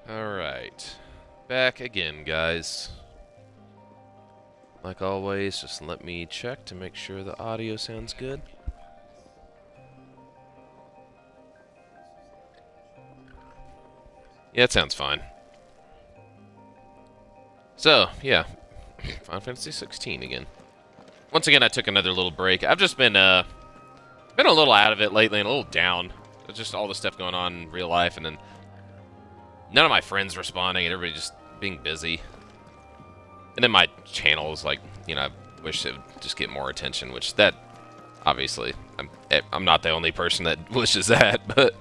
Alright. Back again, guys. Like always, just let me check to make sure the audio sounds good. Yeah, it sounds fine. So, yeah. Final Fantasy 16 again. Once again, I took another little break. I've just been a little out of it lately and a little down. Just all the stuff going on in real life, and then none of my friends responding, and everybody just being busy. And then my channel is like, you know, I wish it would just get more attention, which that, obviously, I'm not the only person that wishes that, but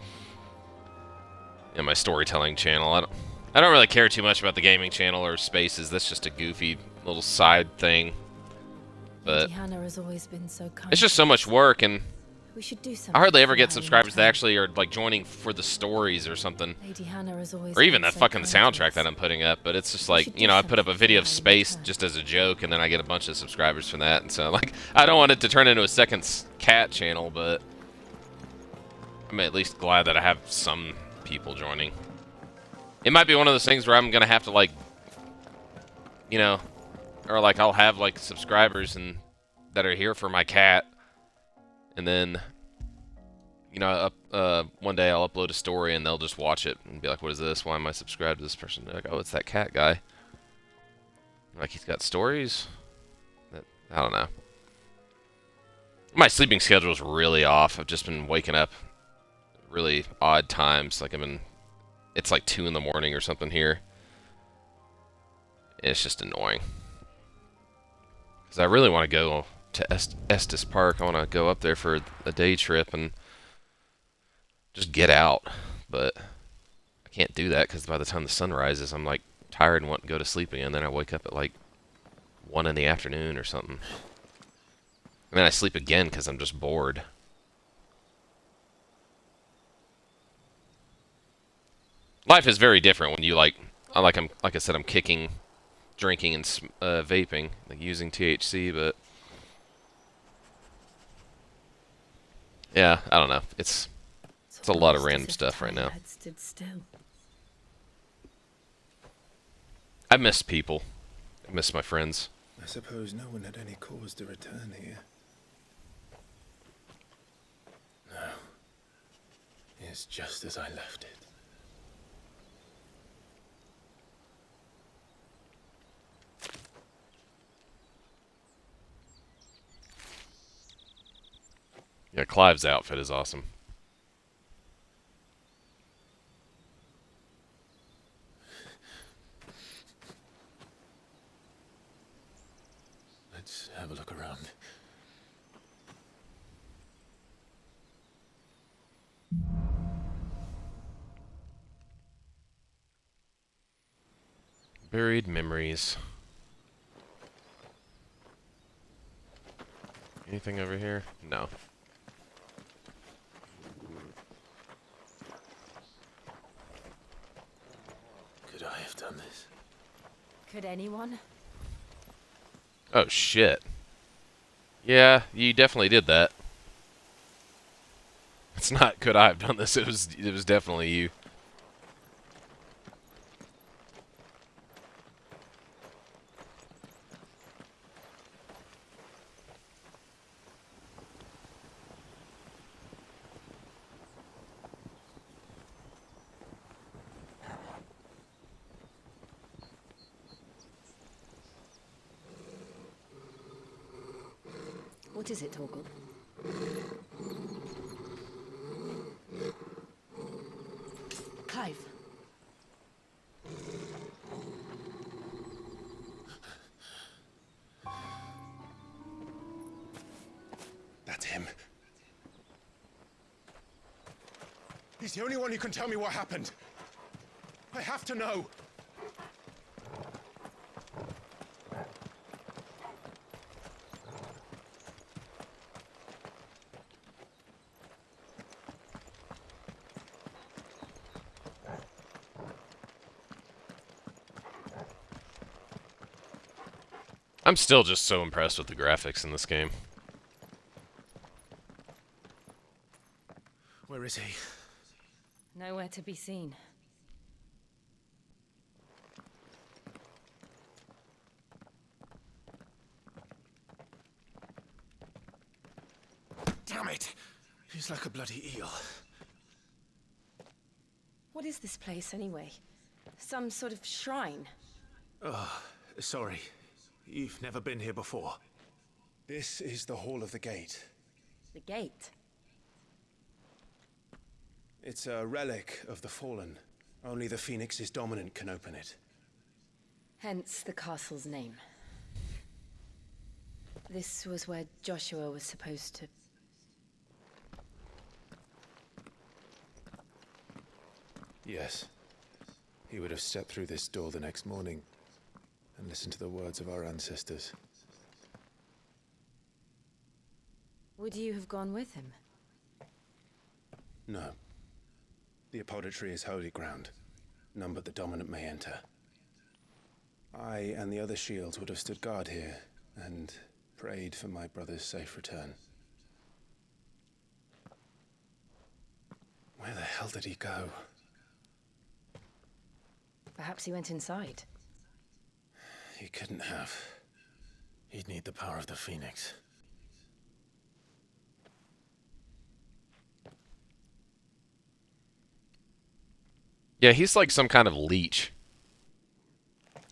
yeah, my storytelling channel, I don't really care too much about the gaming channel or spaces. That's just a goofy little side thing. But Hannah has always been so kind. It's just so much work, and we should do something. I hardly ever get subscribers that actually are like joining for the stories or something. Lady Hannah has always or even been that so fucking kind soundtrack to us. that I'm putting up, but it's just We like, should you do know, I put up a something video for of her in space return. just as a joke, and then I get a bunch of subscribers from that, and so, like, I don't want it to turn into a second cat channel, but I'm at least glad that I have some people joining. It might be one of those things where I'm gonna have to, like, you know, or like I'll have like subscribers and that are here for my cat, and then, you know, one day I'll upload a story and they'll just watch it and be like, "What is this? Why am I subscribed to this person?" They're like, "Oh, it's that cat guy. Like, he's got stories." I don't know. My sleeping schedule is really off. I've just been waking up really odd times. Like, it's like 2 in the morning or something here. And it's just annoying. Because I really want to go to Estes Park. I want to go up there for a day trip and just get out. But I can't do that because by the time the sun rises, I'm like tired and want to go to sleep again. Then I wake up at like 1 in the afternoon or something. And then I sleep again because I'm just bored. Life is very different when you like I said, I'm kicking, drinking, and vaping, like using THC, but yeah, I don't know. It's a lot of random stuff right now. Had stood still. I miss people. I miss my friends. I suppose no one had any cause to return here. No. It's just as I left it. Yeah, Clive's outfit is awesome. Let's have a look around. Buried memories. Anything over here? No. Could I have done this? Could anyone? Oh, shit. Yeah, you definitely did that. It's not could I have done this, it was definitely you. What is it, Torgal? Clive. That's him. He's the only one who can tell me what happened. I have to know. I'm still just so impressed with the graphics in this game. Where is he? Nowhere to be seen. He's like a bloody eel. What is this place, anyway? Some sort of shrine? Sorry. You've never been here before. This is the Hall of the Gate. The gate? It's a relic of the Fallen. Only the Phoenix's dominant can open it. Hence the castle's name. This was where Joshua was supposed to... Yes. He would have stepped through this door the next morning and listened to the words of our ancestors. Would you have gone with him? No. The apodatory is holy ground. None but the dominant may enter. I and the other shields would have stood guard here and prayed for my brother's safe return. Where the hell did he go? Perhaps he went inside. He couldn't have. He'd need the power of the Phoenix. Yeah, he's like some kind of leech.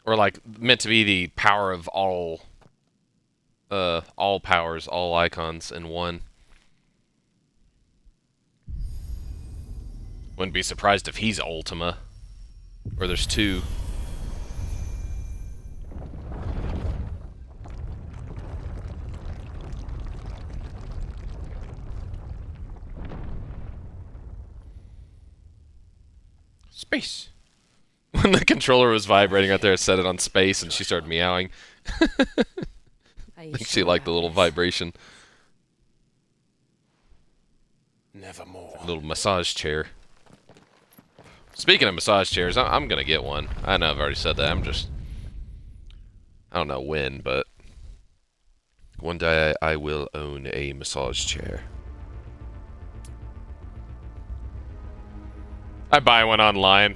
Or like meant to be the power of all powers, all icons in one. Wouldn't be surprised if he's Ultima. Or there's two. Space. When the controller was vibrating out there, I set it on space and she started meowing. I think she liked the little vibration. Nevermore. Little massage chair. Speaking of massage chairs, I'm gonna get one. I know I've already said that. I don't know when, but one day I will own a massage chair. I buy one online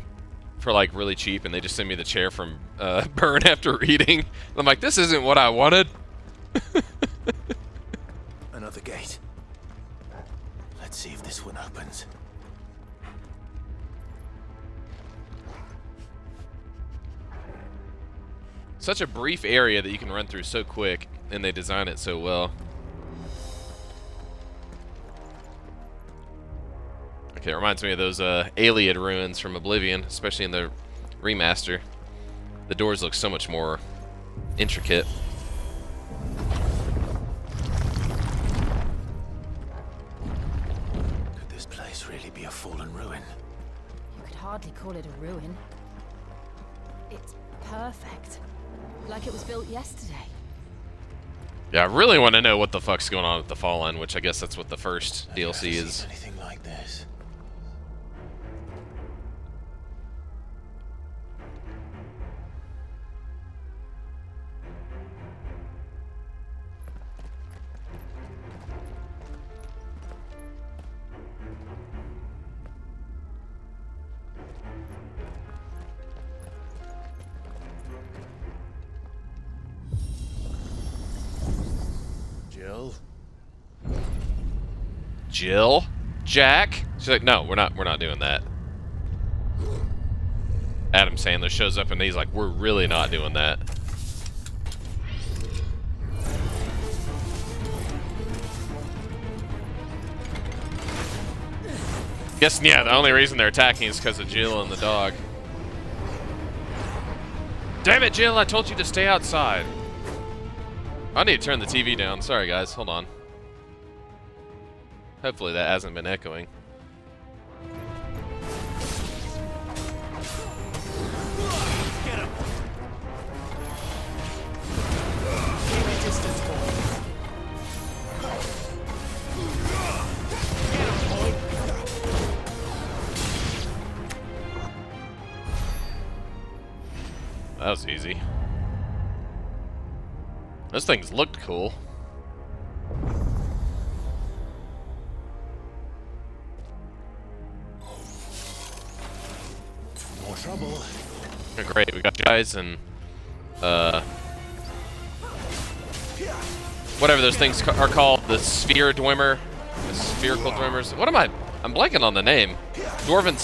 for like really cheap, and they just send me the chair from Burn after reading. I'm like, this isn't what I wanted. Another gate. Let's see if this one opens. Such a brief area that you can run through so quick, and they design it so well. Okay, it reminds me of those Alien ruins from Oblivion, especially in the remaster. The doors look so much more intricate. Could this place really be a fallen ruin? You could hardly call it a ruin. It's perfect. Like it was built yesterday. Yeah, I really want to know what the fuck's going on with the Fallen, which I guess that's what the first I've DLC never is. seen anything like this. Jill? Jack? She's like, no, we're not doing that. Adam Sandler shows up and he's like, we're really not doing that. Guess, yeah, the only reason they're attacking is because of Jill and the dog. Damn it, Jill, I told you to stay outside. I need to turn the TV down. Sorry, guys. Hold on. Hopefully that hasn't been echoing. Get him! That was easy. Those things looked cool. More trouble. Oh, great, we got you guys and whatever those things are called, the sphere dwemer, spherical drummers. What am I? I'm blanking on the name. Dwarven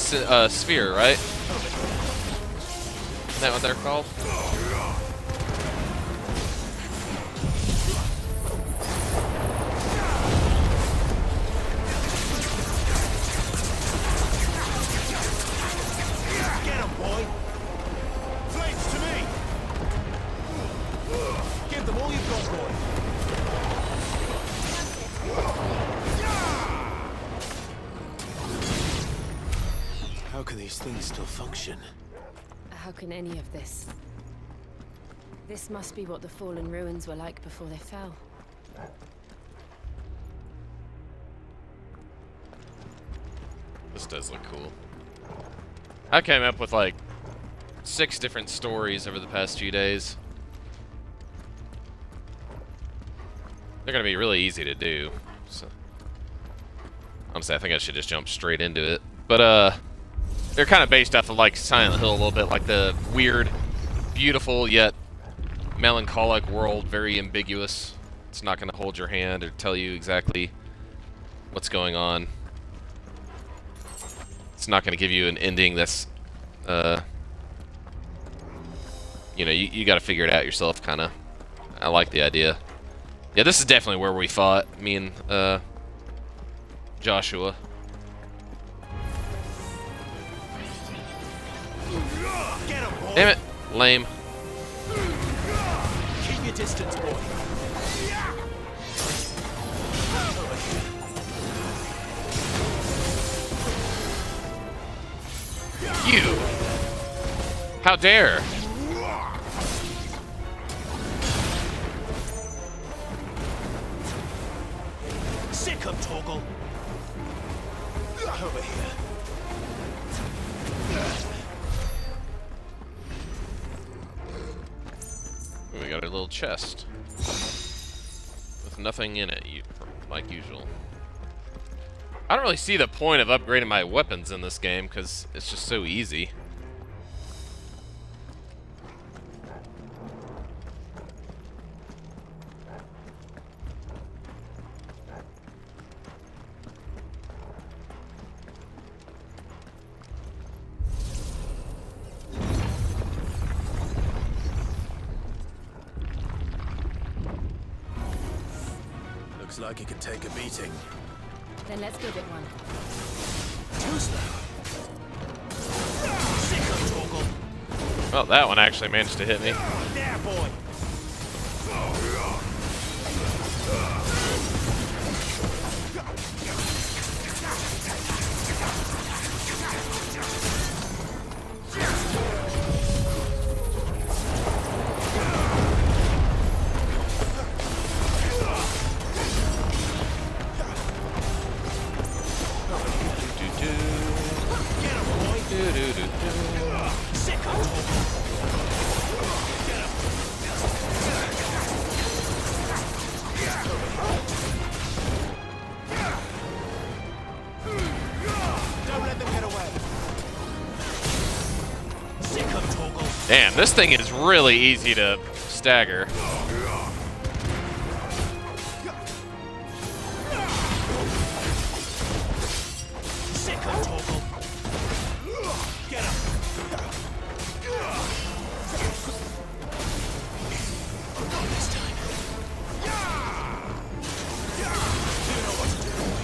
sphere, right? Isn't that what they're called? Get him, boy! Flames to me! Give them all you've got, boy! How can these things still function? How can any of this? This must be what the fallen ruins were like before they fell. This does look cool. I came up with like 6 different stories over the past few days. They're gonna be really easy to do. So honestly, I think I should just jump straight into it. But they're kind of based off of like Silent Hill a little bit, like the weird, beautiful yet melancholic world, very ambiguous. It's not gonna hold your hand or tell you exactly what's going on. It's not gonna give you an ending that's you know, you gotta figure it out yourself, kinda. I like the idea. Yeah, this is definitely where we fought, me and Joshua. Get him, boy! Damn it, lame. Keep your distance, boy! You! How dare! Sick of Torgal! Over here. We got a little chest with nothing in it, like usual. I don't really see the point of upgrading my weapons in this game because it's just so easy. Looks like it could take a beating. Then let's give it one. Too slow. Sick of Torgal! Well, that one actually managed to hit me. There, boy! Get him, boy! Sick of Torgal! Get him! Don't let them get away! Sick of Torgal! Damn, this thing is really easy to stagger. Sick of Torgal! Get him! Not this time. You know what to do, boy.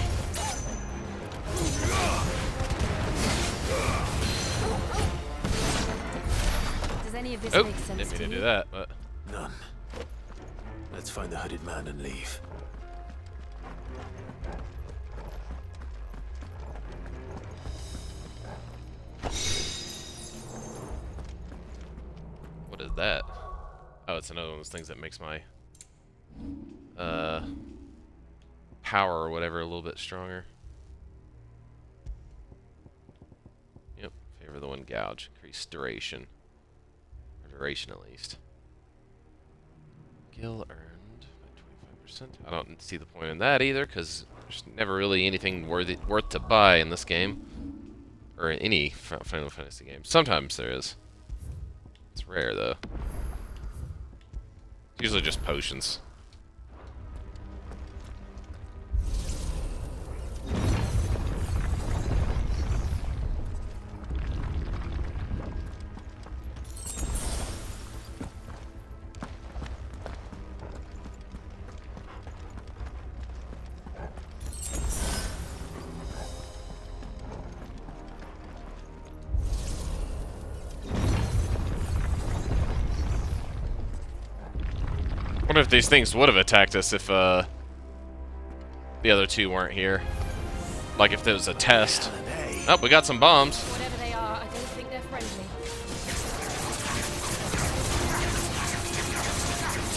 Does any of this Oh, make sense didn't mean to to you? do that, but None. Let's find the hooded man and leave. what is that? Oh, it's another one of those things that makes my power or whatever a little bit stronger. Yep, favor the one gouge. Increase duration. Or duration at least. Gil earned by 25%. I don't see the point in that either, because there's never really anything worth to buy in this game. Or in any Final Fantasy game. Sometimes there is. It's rare though. Usually just potions. wonder if these things would have attacked us if the other two weren't here. Like if there was a test. Oh, we got some bombs. Whatever they are, I don't think they're friendly.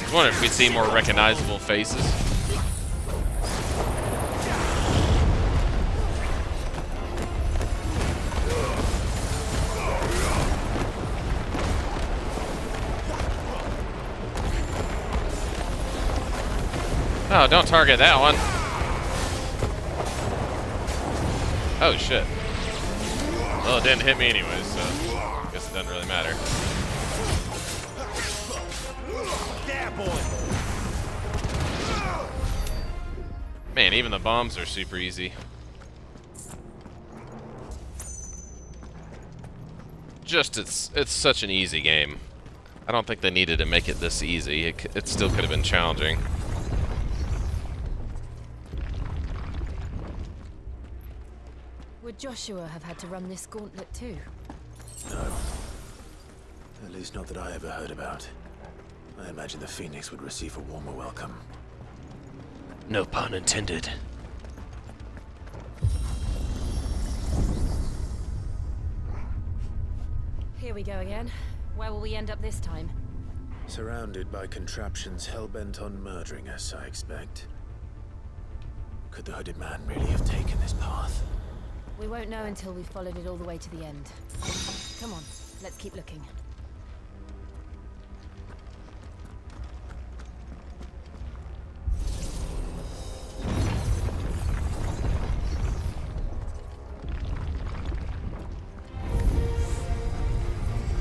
I wonder if we'd see more recognizable faces. Oh, don't target that one. Oh, shit. Well, it didn't hit me anyways, so I guess it doesn't really matter. Man, even the bombs are super easy. Just, it's such an easy game. I don't think they needed to make it this easy. It still could have been challenging. Would Joshua have had to run this gauntlet too? No. At least not that I ever heard about. I imagine the Phoenix would receive a warmer welcome. No pun intended. Here we go again. Where will we end up this time? Surrounded by contraptions hell-bent on murdering us, I expect. Could the hooded man really have taken this path? We won't know until we've followed it all the way to the end. Come on, let's keep looking.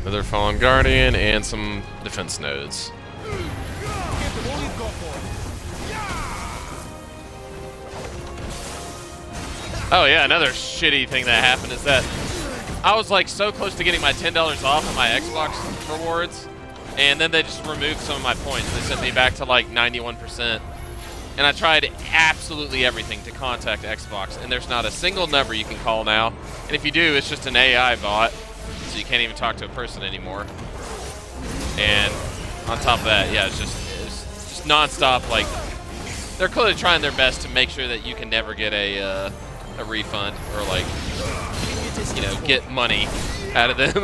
Another fallen guardian and some defense nodes. Oh yeah, another shitty thing that happened is that I was like so close to getting my $10 off of my Xbox rewards, and then they just removed some of my points. They sent me back to like 91%. And I tried absolutely everything to contact Xbox, and there's not a single number you can call now. And if you do, it's just an AI bot, so you can't even talk to a person anymore. And on top of that, yeah, it's just nonstop. Like, they're clearly trying their best to make sure that you can never get a refund or like, you know, get money out of them.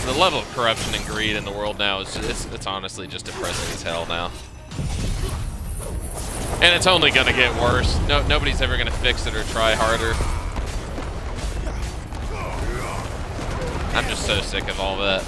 The level of corruption and greed in the world now is it's honestly just depressing as hell now. And it's only gonna get worse. Nobody's ever gonna fix it or try harder. I'm just so sick of all that.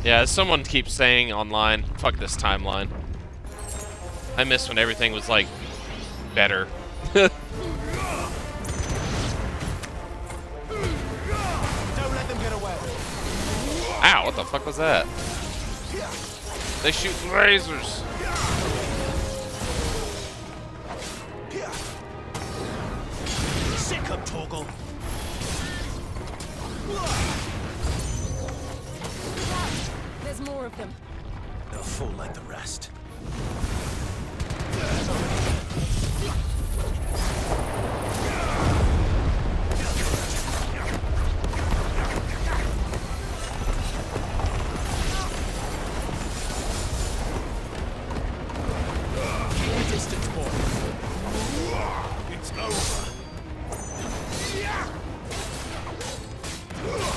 Yeah, as someone keeps saying online, fuck this timeline. I miss when everything was, like, better. Don't let them get away. Ow, what the fuck was that? They shoot lasers. Sick of Torgal. There's more of them. They'll fall like the rest. Distance, boy. It's over.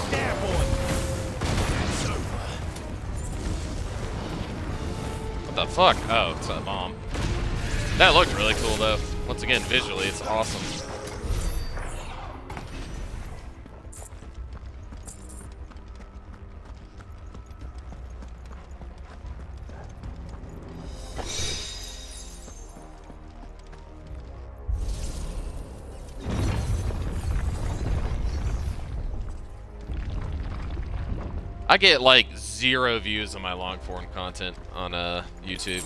There, boy. It's over. What the fuck? Oh, it's a bomb. That looked really cool, though. Once again, visually, it's awesome. I get like 0 views on my long form content on YouTube.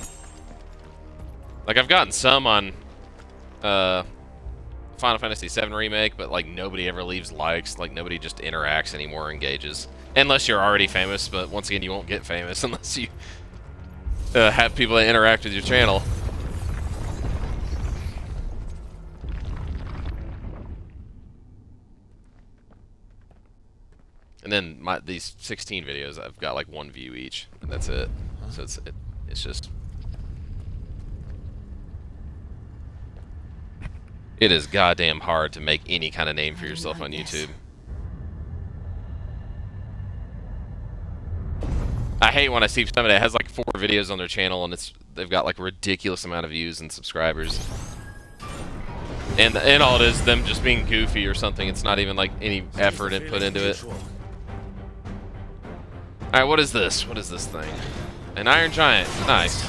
Like I've gotten some on Final Fantasy VII Remake, but like nobody ever leaves likes, like nobody just interacts anymore, engages. Unless you're already famous, but once again you won't get famous unless you have people that interact with your channel. And then these 16 videos, I've got like 1 view each, and that's it. So it's just, it is goddamn hard to make any kind of name for yourself on YouTube. I hate when I see somebody that has like 4 videos on their channel and they've got like a ridiculous amount of views and subscribers. And all it is them just being goofy or something. It's not even like any effort put into it. Alright, what is this? What is this thing? An Iron Giant. Nice.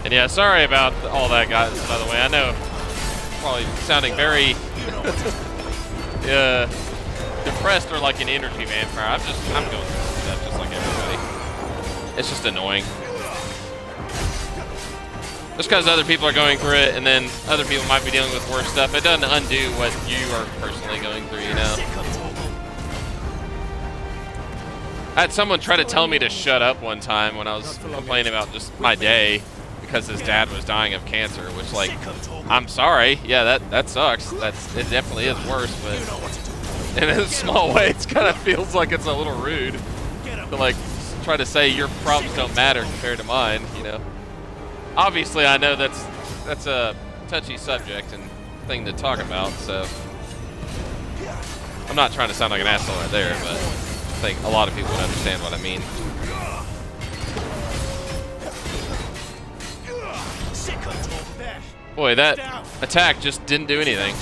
And yeah, sorry about all that, guys, by the way. I know, probably sounding very depressed or like an energy vampire. I'm going through stuff just like everybody. It's just annoying. Just because other people are going through it, and then other people might be dealing with worse stuff, it doesn't undo what you are personally going through, you know? I had someone try to tell me to shut up one time when I was complaining about just my day, because his dad was dying of cancer, which, like, I'm sorry. Yeah, that sucks. It definitely is worse, but in a small way, it kind of feels like it's a little rude to, like, try to say your problems don't matter compared to mine, you know? Obviously, I know that's a touchy subject and thing to talk about, so I'm not trying to sound like an asshole right there, but I think a lot of people would understand what I mean. Boy, that attack just didn't do anything.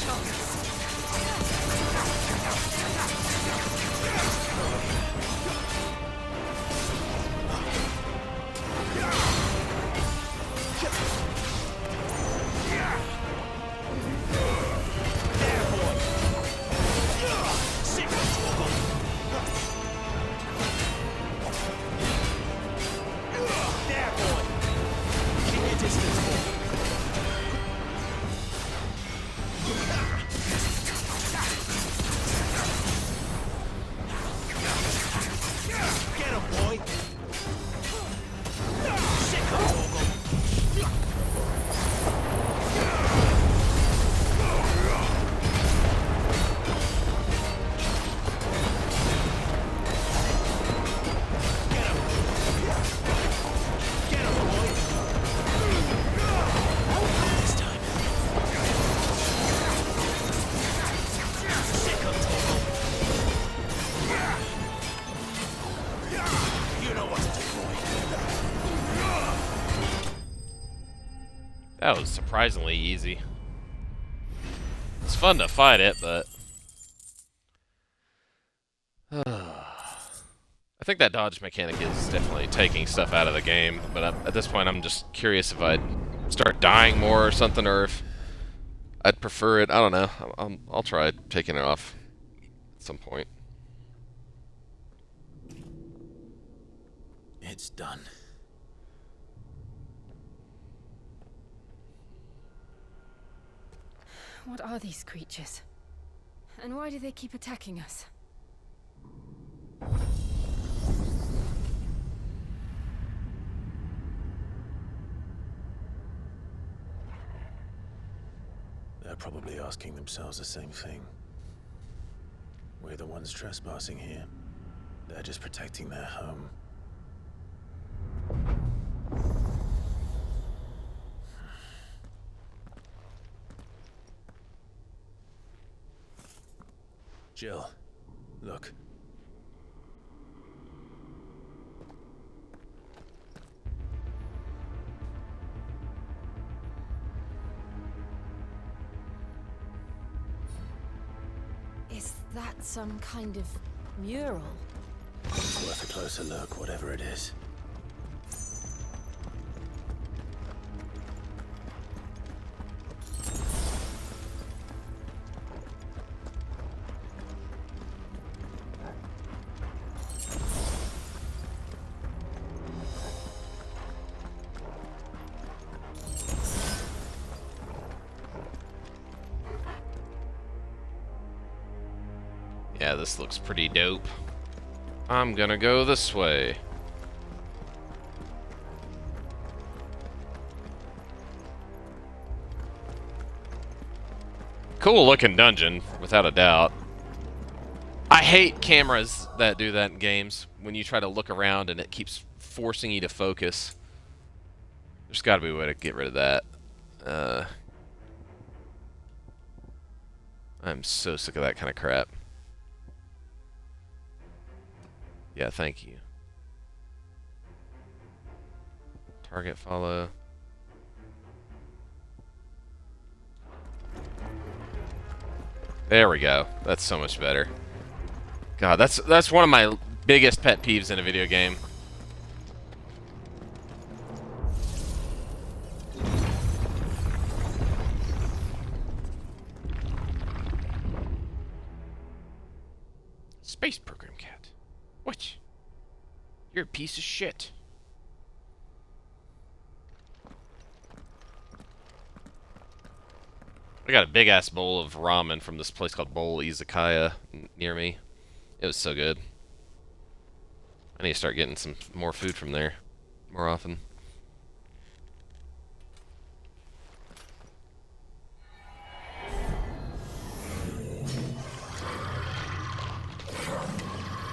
That was surprisingly easy. It's fun to fight it, but I think that dodge mechanic is definitely taking stuff out of the game, but at this point I'm just curious if I'd start dying more or something, or if I'd prefer it. I don't know. I'll try taking it off at some point. It's done. What are these creatures? And why do they keep attacking us? They're probably asking themselves the same thing. We're the ones trespassing here. They're just protecting their home. Jill, look. Is that some kind of mural? It's worth a closer look, whatever it is. Yeah, this looks pretty dope. I'm gonna go this way. Cool looking dungeon, without a doubt. I hate cameras that do that in games, when you try to look around and it keeps forcing you to focus. There's gotta be a way to get rid of that. I'm so sick of that kind of crap. Yeah, thank you. Target follow. There we go. That's so much better. God, that's one of my biggest pet peeves in a video game. Space program cat. What? You're a piece of shit. I got a big ass bowl of ramen from this place called Bowl Izakaya near me. It was so good. I need to start getting some more food from there more often.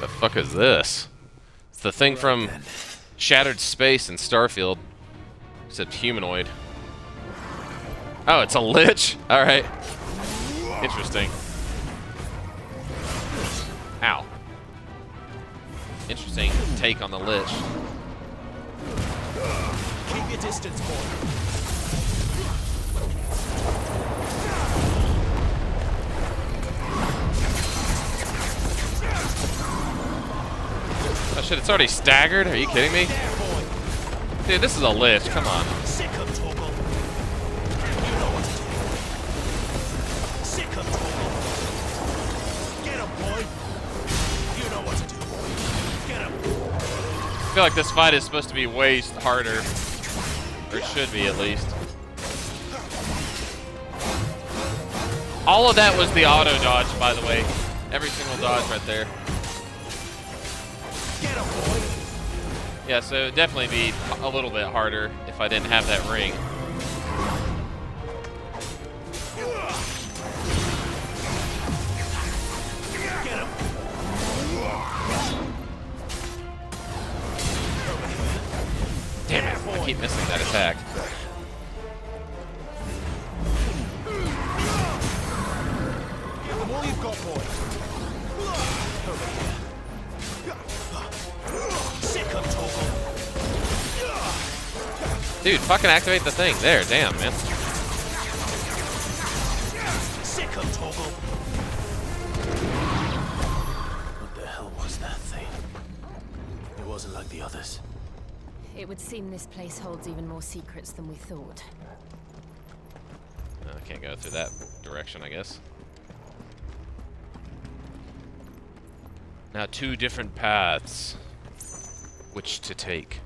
The fuck is this? It's the thing from Shattered Space and Starfield, except humanoid. Oh, it's a lich? Alright. Interesting. Ow. Interesting take on the lich. Keep your distance, boy. Oh shit, it's already staggered? Are you kidding me? Dude, this is a lich, come on. Sick of Toggle. You know what to do. Sick of Toggle. Get him, boy. You know what to do, boy. Get him. I feel like this fight is supposed to be way harder. Or it should be, at least. All of that was the auto dodge, by the way. Every single dodge right there. Get him, boy. Yeah, so it'd definitely be a little bit harder if I didn't have that ring. Get him. Damn it, I keep missing that attack. Give them all you've got, boy. Sick of Toggle. Dude, fucking activate the thing. There, damn, man. Sick of Toggle. What the hell like the others. It would seem this place holds even more secrets than we thought. I can't go through that direction, I guess. Now 2 different paths. Which to take?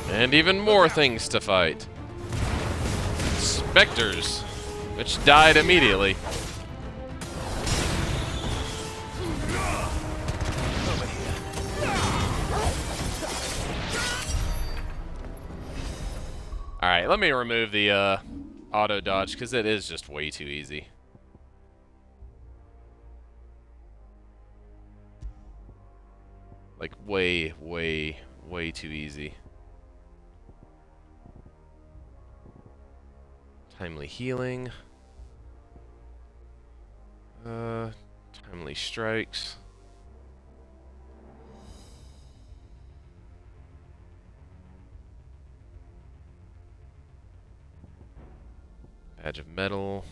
And even more things to fight. Specters, which died immediately. Alright, let me remove the auto dodge, because it is just way too easy. Like, way, way, way too easy. Timely healing. Timely strikes. Badge of metal.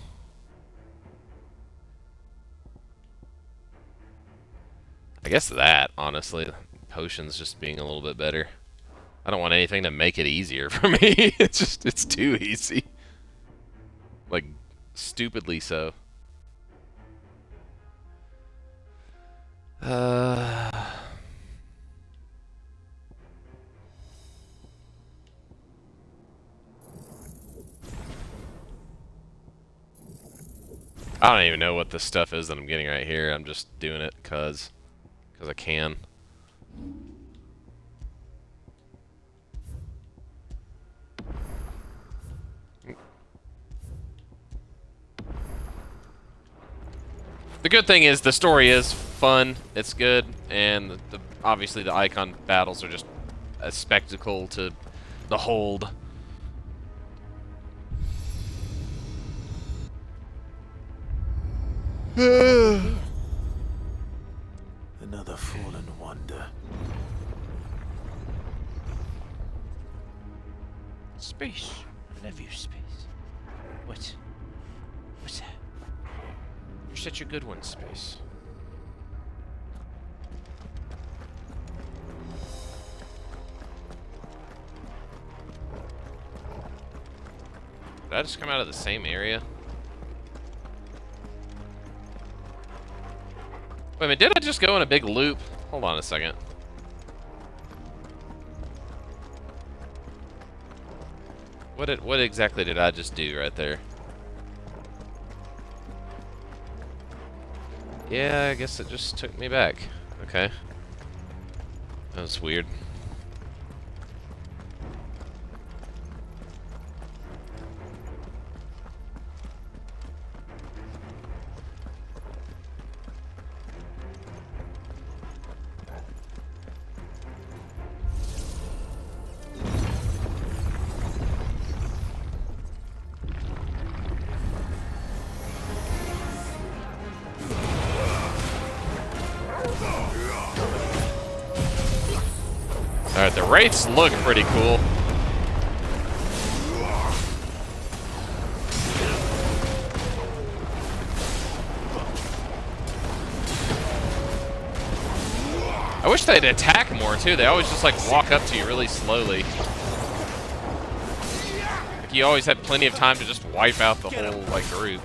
I guess that, honestly. Potions just being a little bit better. I don't want anything to make it easier for me. It's too easy. Like, stupidly so. I don't even know what the stuff is that I'm getting right here. I'm just doing it because I can. The good thing is the story is fun, it's good, and obviously the icon battles are just a spectacle to behold. Another fallen wonder. Space. I love you, space. What's that? You're such a good one, Space. Did I just come out of the same area? Wait a minute, did I just go in a big loop? Hold on a second. What exactly did I just do right there? Yeah, I guess it just took me back. Okay. That was weird. Alright, the wraiths look pretty cool. I wish they'd attack more too. They always just like walk up to you really slowly. Like you always had plenty of time to just wipe out the whole like group.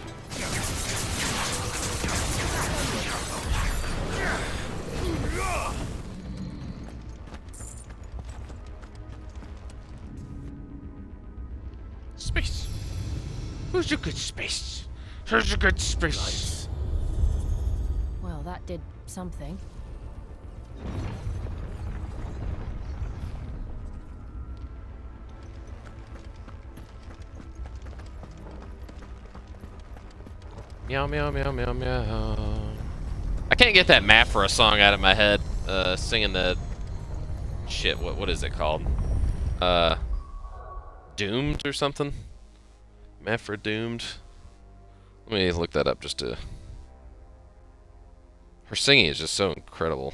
Space. Who's a good space? Who's a good space? Well, that did something. Meow, meow, meow, meow, meow. I can't get that map for a song out of my head. Singing the... Shit, what is it called? Doomed or something? Mefra Doomed. Let me look that up just to... Her singing is just so incredible.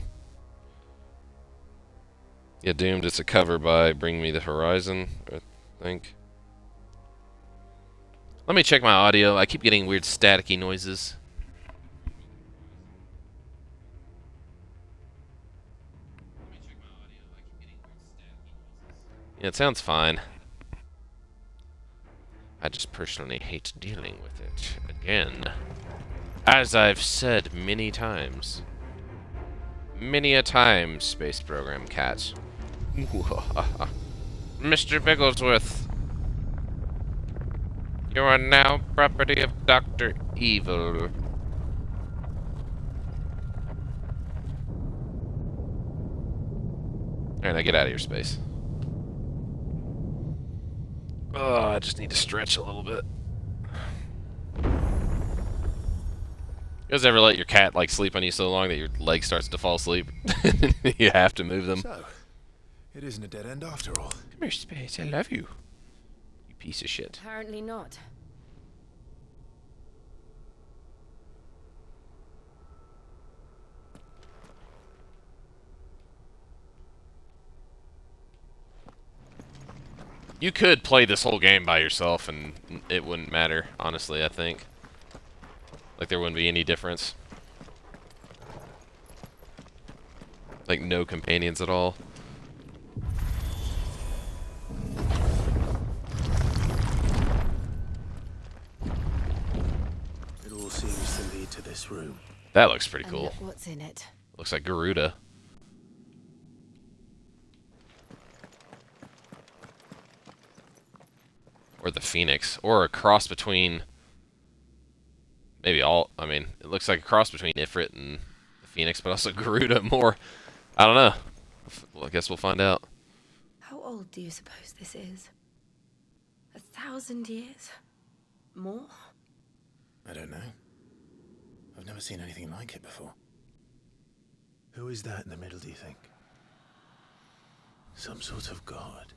Yeah, Doomed, it's a cover by Bring Me the Horizon, I think. Let me check my audio. I keep getting weird staticky noises. Yeah, it sounds fine. I just personally hate dealing with it again. As I've said many times. Many a time, Space Program Cat. Mr. Bigglesworth, you are now property of Dr. Evil. Alright, now get out of your space. Oh, I just need to stretch a little bit. You guys ever let your cat, like, sleep on you so long that your leg starts to fall asleep? You have to move them. So, it isn't a dead end after all. Come here, Space. I love you. You piece of shit. Apparently not. You could play this whole game by yourself and it wouldn't matter, honestly, I think. Like, there wouldn't be any difference. Like, no companions at all. It all seems to lead to this room. That looks pretty And cool. look what's in it. Looks like Garuda. Or the Phoenix. Or a cross between... Maybe all... I mean, it looks like a cross between Ifrit and the Phoenix, but also Garuda more. I don't know. Well, I guess we'll find out. How old do you suppose this is? 1,000 years? More? I don't know. I've never seen anything like it before. Who is that in the middle, do you think? Some sort of god.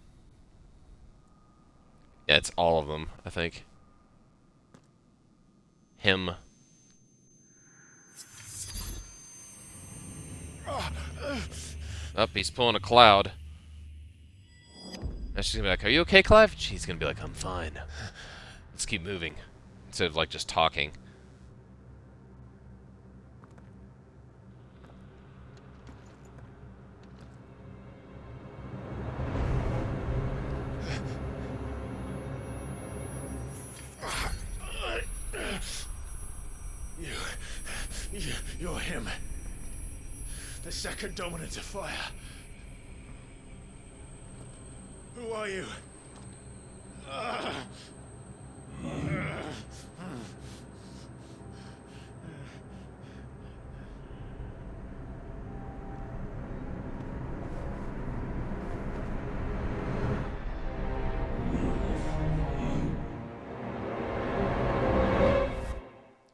Yeah, it's all of them, I think. Him. Up, he's pulling a Cloud. Now she's gonna be like, "Are you okay, Clive?" She's gonna be like, "I'm fine. Let's keep moving." Instead of, like, just talking. You're him. The second dominant of fire. Who are you?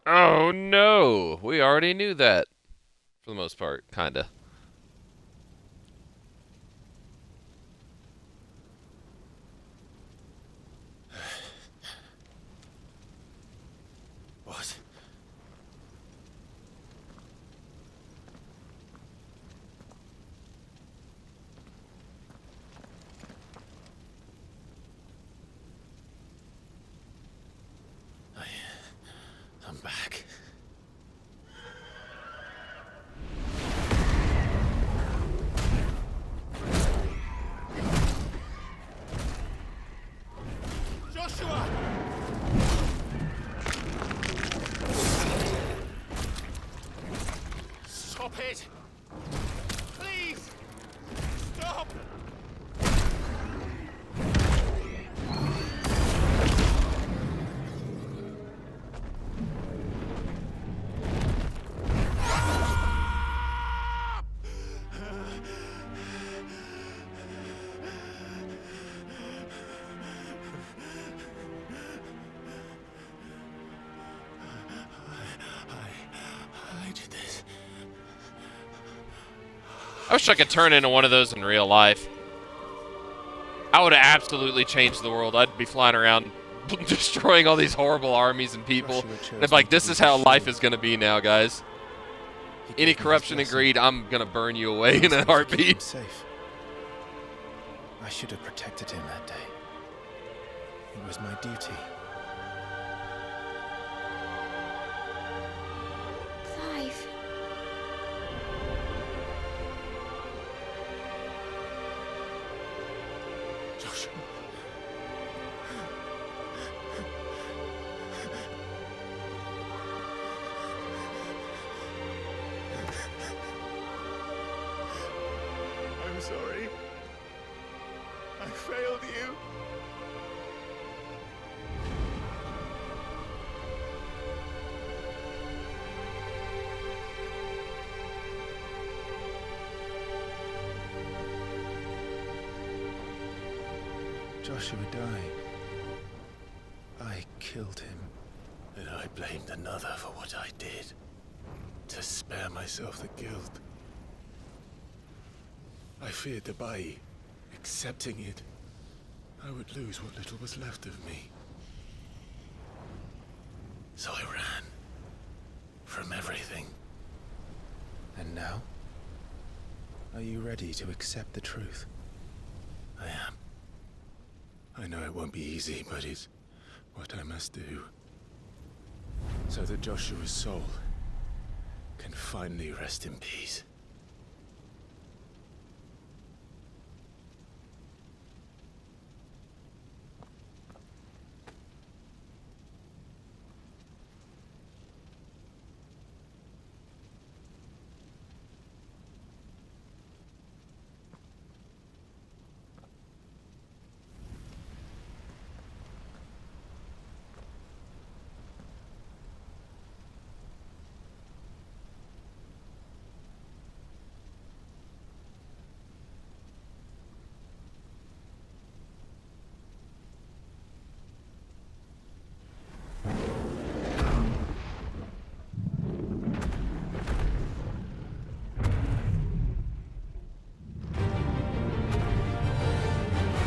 Oh no! We already knew that. For the most part, kinda. What? I'm back. Joshua! Stop it! Please! Stop! I did this. I wish I could turn into one of those in real life. I would have absolutely changed the world. I'd be flying around destroying all these horrible armies and people. Joshua chose And I'm like, me to this be is how his life shield. is gonna be now, guys. He gave Any me his corruption and blessing. greed, I'm gonna burn you away in I a was to keep him heartbeat. safe. I should have protected him that day. It was my duty. Clive. Joshua. I'm sorry. I failed you. Joshua died. I killed him. And I blamed another for what I did. To spare myself the guilt. I feared that by accepting it, I would lose what little was left of me. So I ran. From everything. And now? Are you ready to accept the truth? I am. I know it won't be easy, but it's what I must do. So that Joshua's soul can finally rest in peace.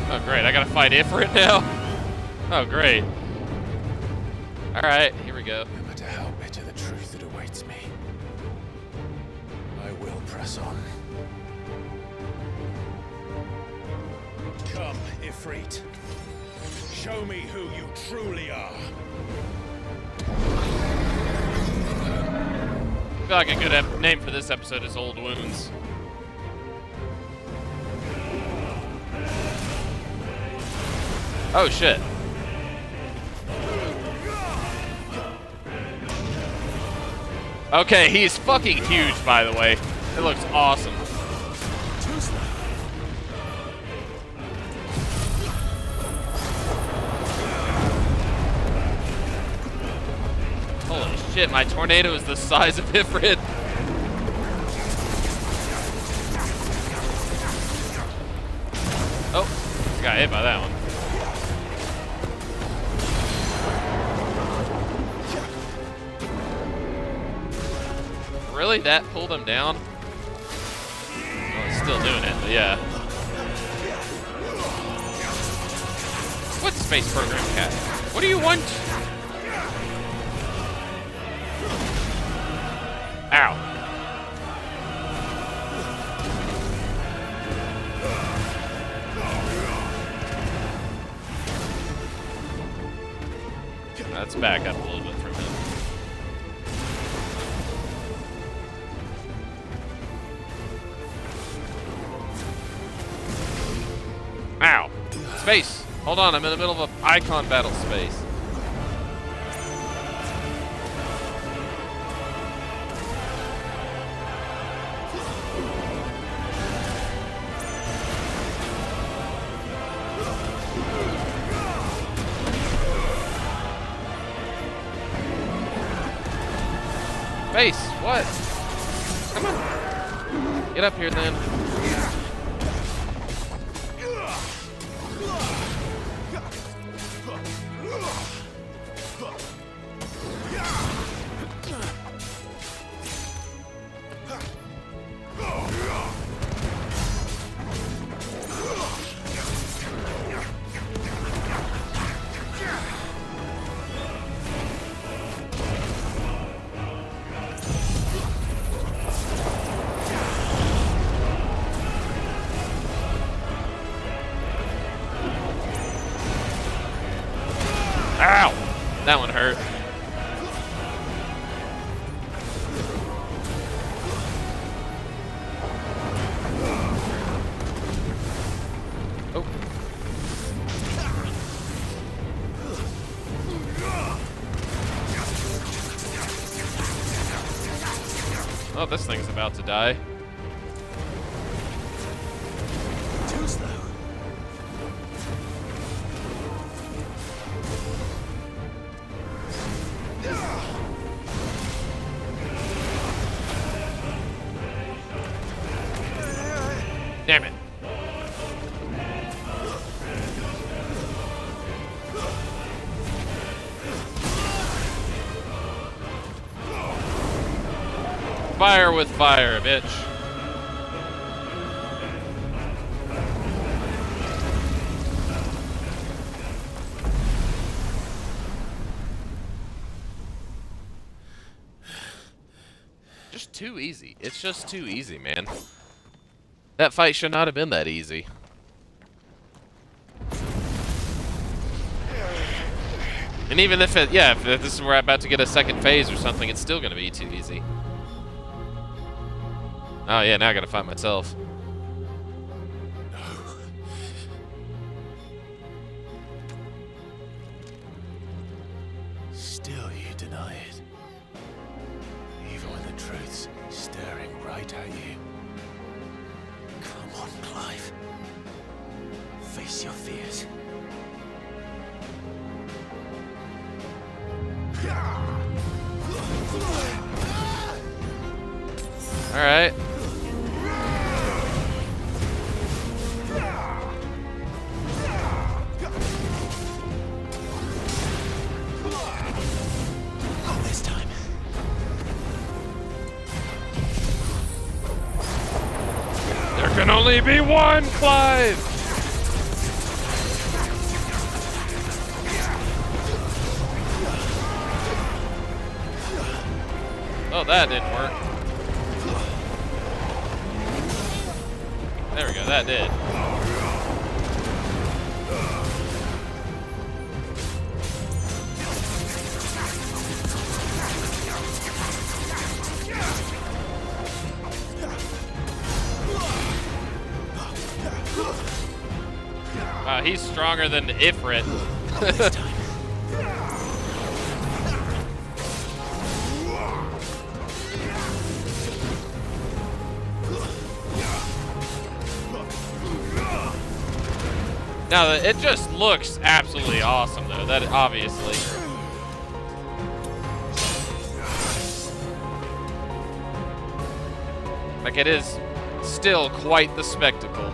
Oh, great. I gotta fight Ifrit now? Oh, great. Alright, here we go. No matter how bitter the truth that awaits me, I will press on. Come, Ifrit. Show me who you truly are. I feel like a good name for this episode is Old Wounds. Oh, shit. Okay, he's fucking huge, by the way. It looks awesome. Holy shit, my tornado is the size of Ifrit. Oh, got hit by that one. Really? That pulled him down? Well, it's still doing it, but yeah. What space program cat? What do you want? Ow. Let's back up a little bit from him. Ow. Space. Hold on, I'm in the middle of an icon battle space. Space, what? Come on. Get up here then. this thing's about to die. Too slow. Damn it. Fire with fire, bitch. Just too easy. It's just too easy, man. That fight should not have been that easy. And even if it, yeah, if this is where I'm about to get a second phase or something, it's still gonna be too easy. Oh yeah, now I gotta fight myself. Still you deny it. Even when the truth's staring right at you. Come on, Clive. Face your fears. Alright. Not this time. There can only be one Clive! Oh, that didn't work. There we go, that did. Wow, he's stronger than Ifrit. This time. Now, it just looks absolutely awesome, though. That obviously. Like, it is still quite the spectacle.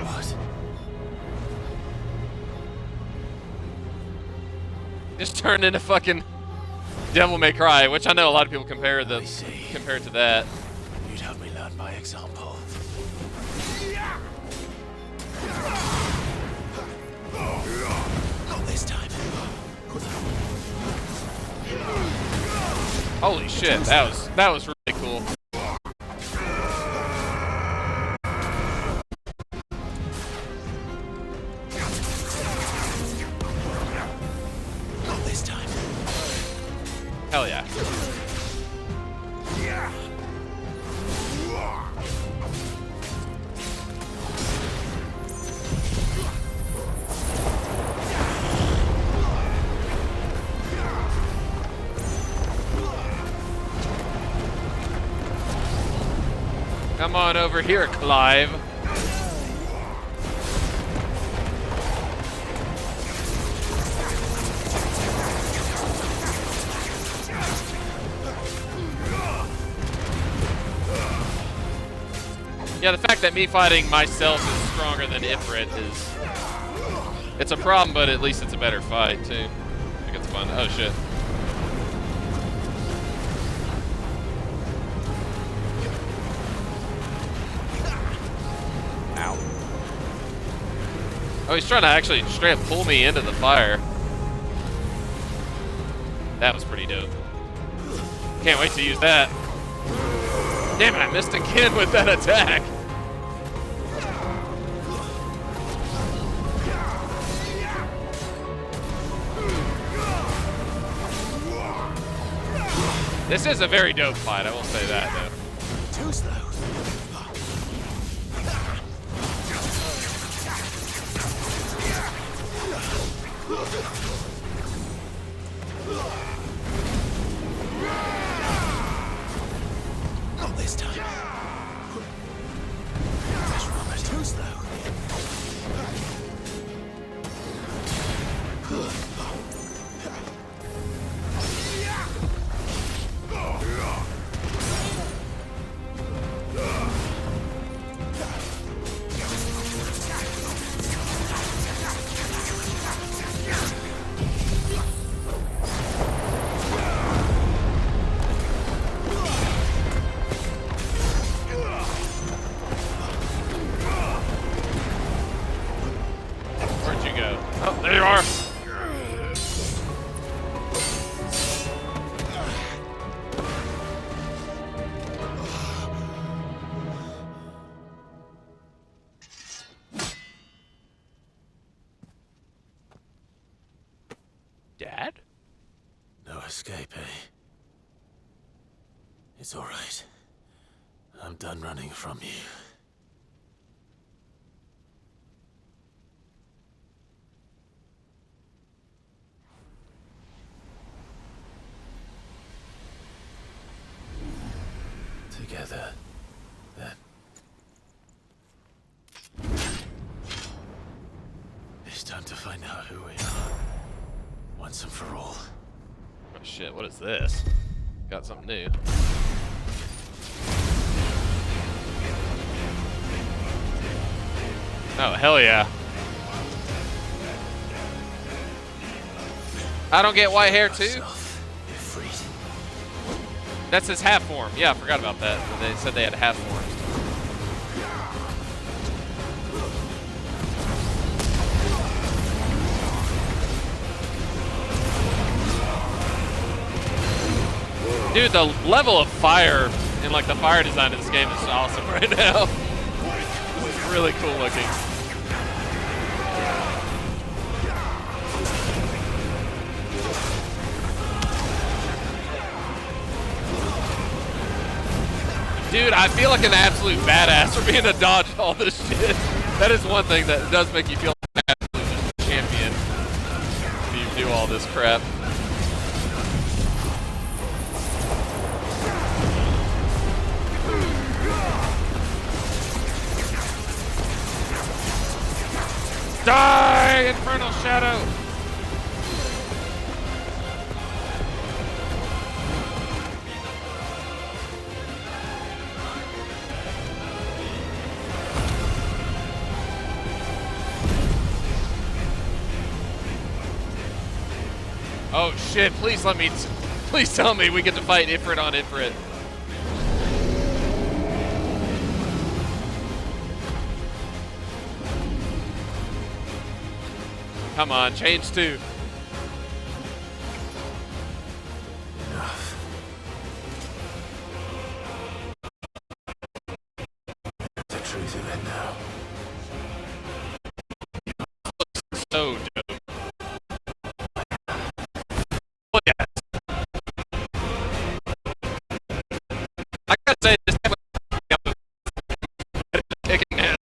What? Just turned into fucking Devil May Cry, which I know a lot of people compare I see. it to that. You'd have me learn by example. Not this time. Holy shit, that was really cool. Not this time. Hell yeah. Come on over here, Clive. Yeah, the fact that me fighting myself is stronger than Ifrit is... It's a problem, but at least it's a better fight, too. I think it's fun. Oh, shit. Ow. Oh, he's trying to actually straight up pull me into the fire. That was pretty dope. Can't wait to use that. Damn it, I missed again with that attack. This is a very dope fight, I will say that, though. Too slow. Not this time. That's rather too slow. Where'd you go? Oh, there you are. Dad? No escape, eh? It's all right. I'm done running from you. Together, then. It's time to find out who we are. Once and for all. Oh shit, what is this? Got something new. Oh, hell yeah. I don't get white hair too? Yourself, you're freezing. That's his half form. Yeah, I forgot about that. They said they had half forms. Dude, the level of fire and like the fire design of this game is awesome right now. This is really cool looking. Dude, I feel like an absolute badass for being to dodge all this shit. That is one thing that does make you feel like an absolute champion when you do all this crap. Die, Infernal Shadow! Oh shit, please let me, please tell me we get to fight Ifrit on Ifrit. Come on, change 2. Enough. The truth of it now. So dope. Oh yeah. I gotta say, this game was kicking ass.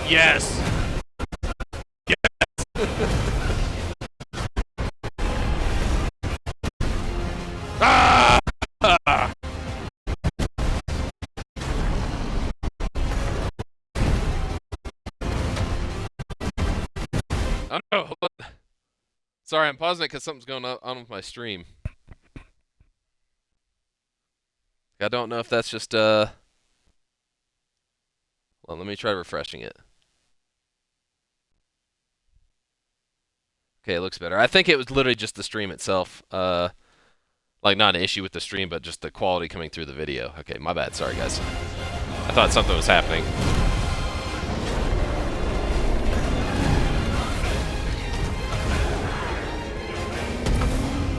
Yes. Yes. Ah! Oh no, hold on. Sorry, I'm pausing it because something's going on with my stream. I don't know if that's just well, let me try refreshing it. Okay, it looks better. I think it was literally just the stream itself. Like not an issue with the stream, but just the quality coming through the video. Okay, my bad. Sorry, guys. I thought something was happening.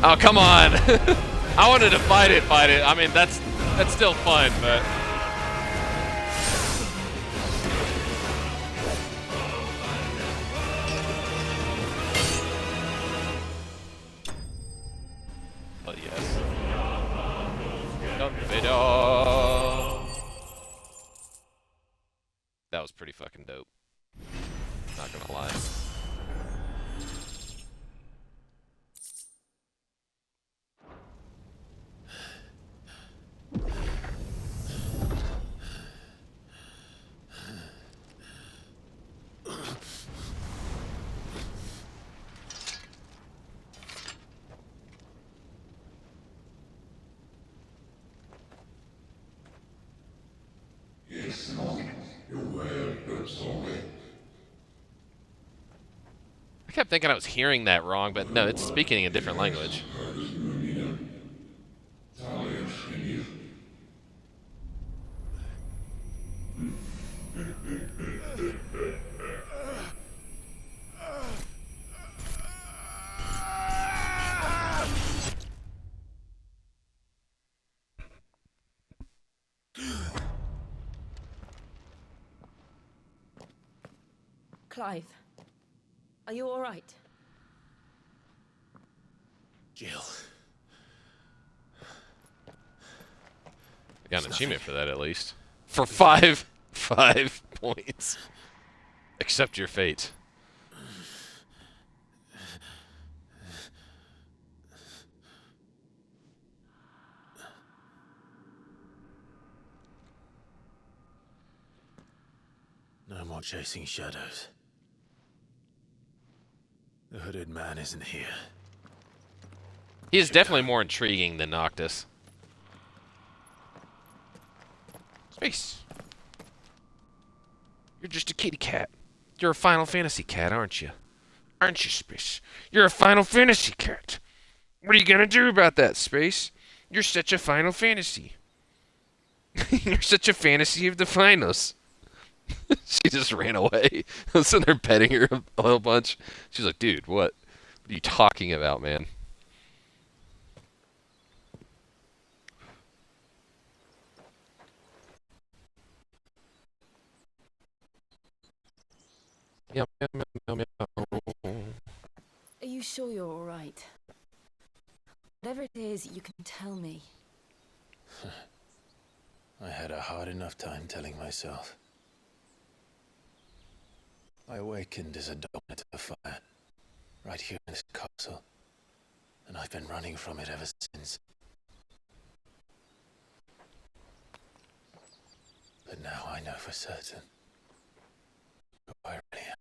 Oh, come on. I wanted to fight it. I mean, that's still fun, but... Oh, yes. That was pretty fucking dope. I kept thinking I was hearing that wrong, but no, it's speaking a different language. Clive, are you all right? Jill. I got an achievement for that, at least. For five points. Accept your fate. No more chasing shadows. The hooded man isn't here. He is definitely more intriguing than Noctis. Space. You're just a kitty cat. You're a Final Fantasy cat, aren't you? Aren't you, Space? You're a Final Fantasy cat. What are you gonna do about that, Space? You're such a Final Fantasy. You're such a fantasy of the finals. She just ran away. I was sitting there petting her a little bunch. She's like, dude, what? What are you talking about, man? Yep, yep, yep, yep, yep. Are you sure you're all right? Whatever it is, you can tell me. I had a hard enough time telling myself. I awakened as a dominant of fire, right here in this castle, and I've been running from it ever since. But now I know for certain who I really am.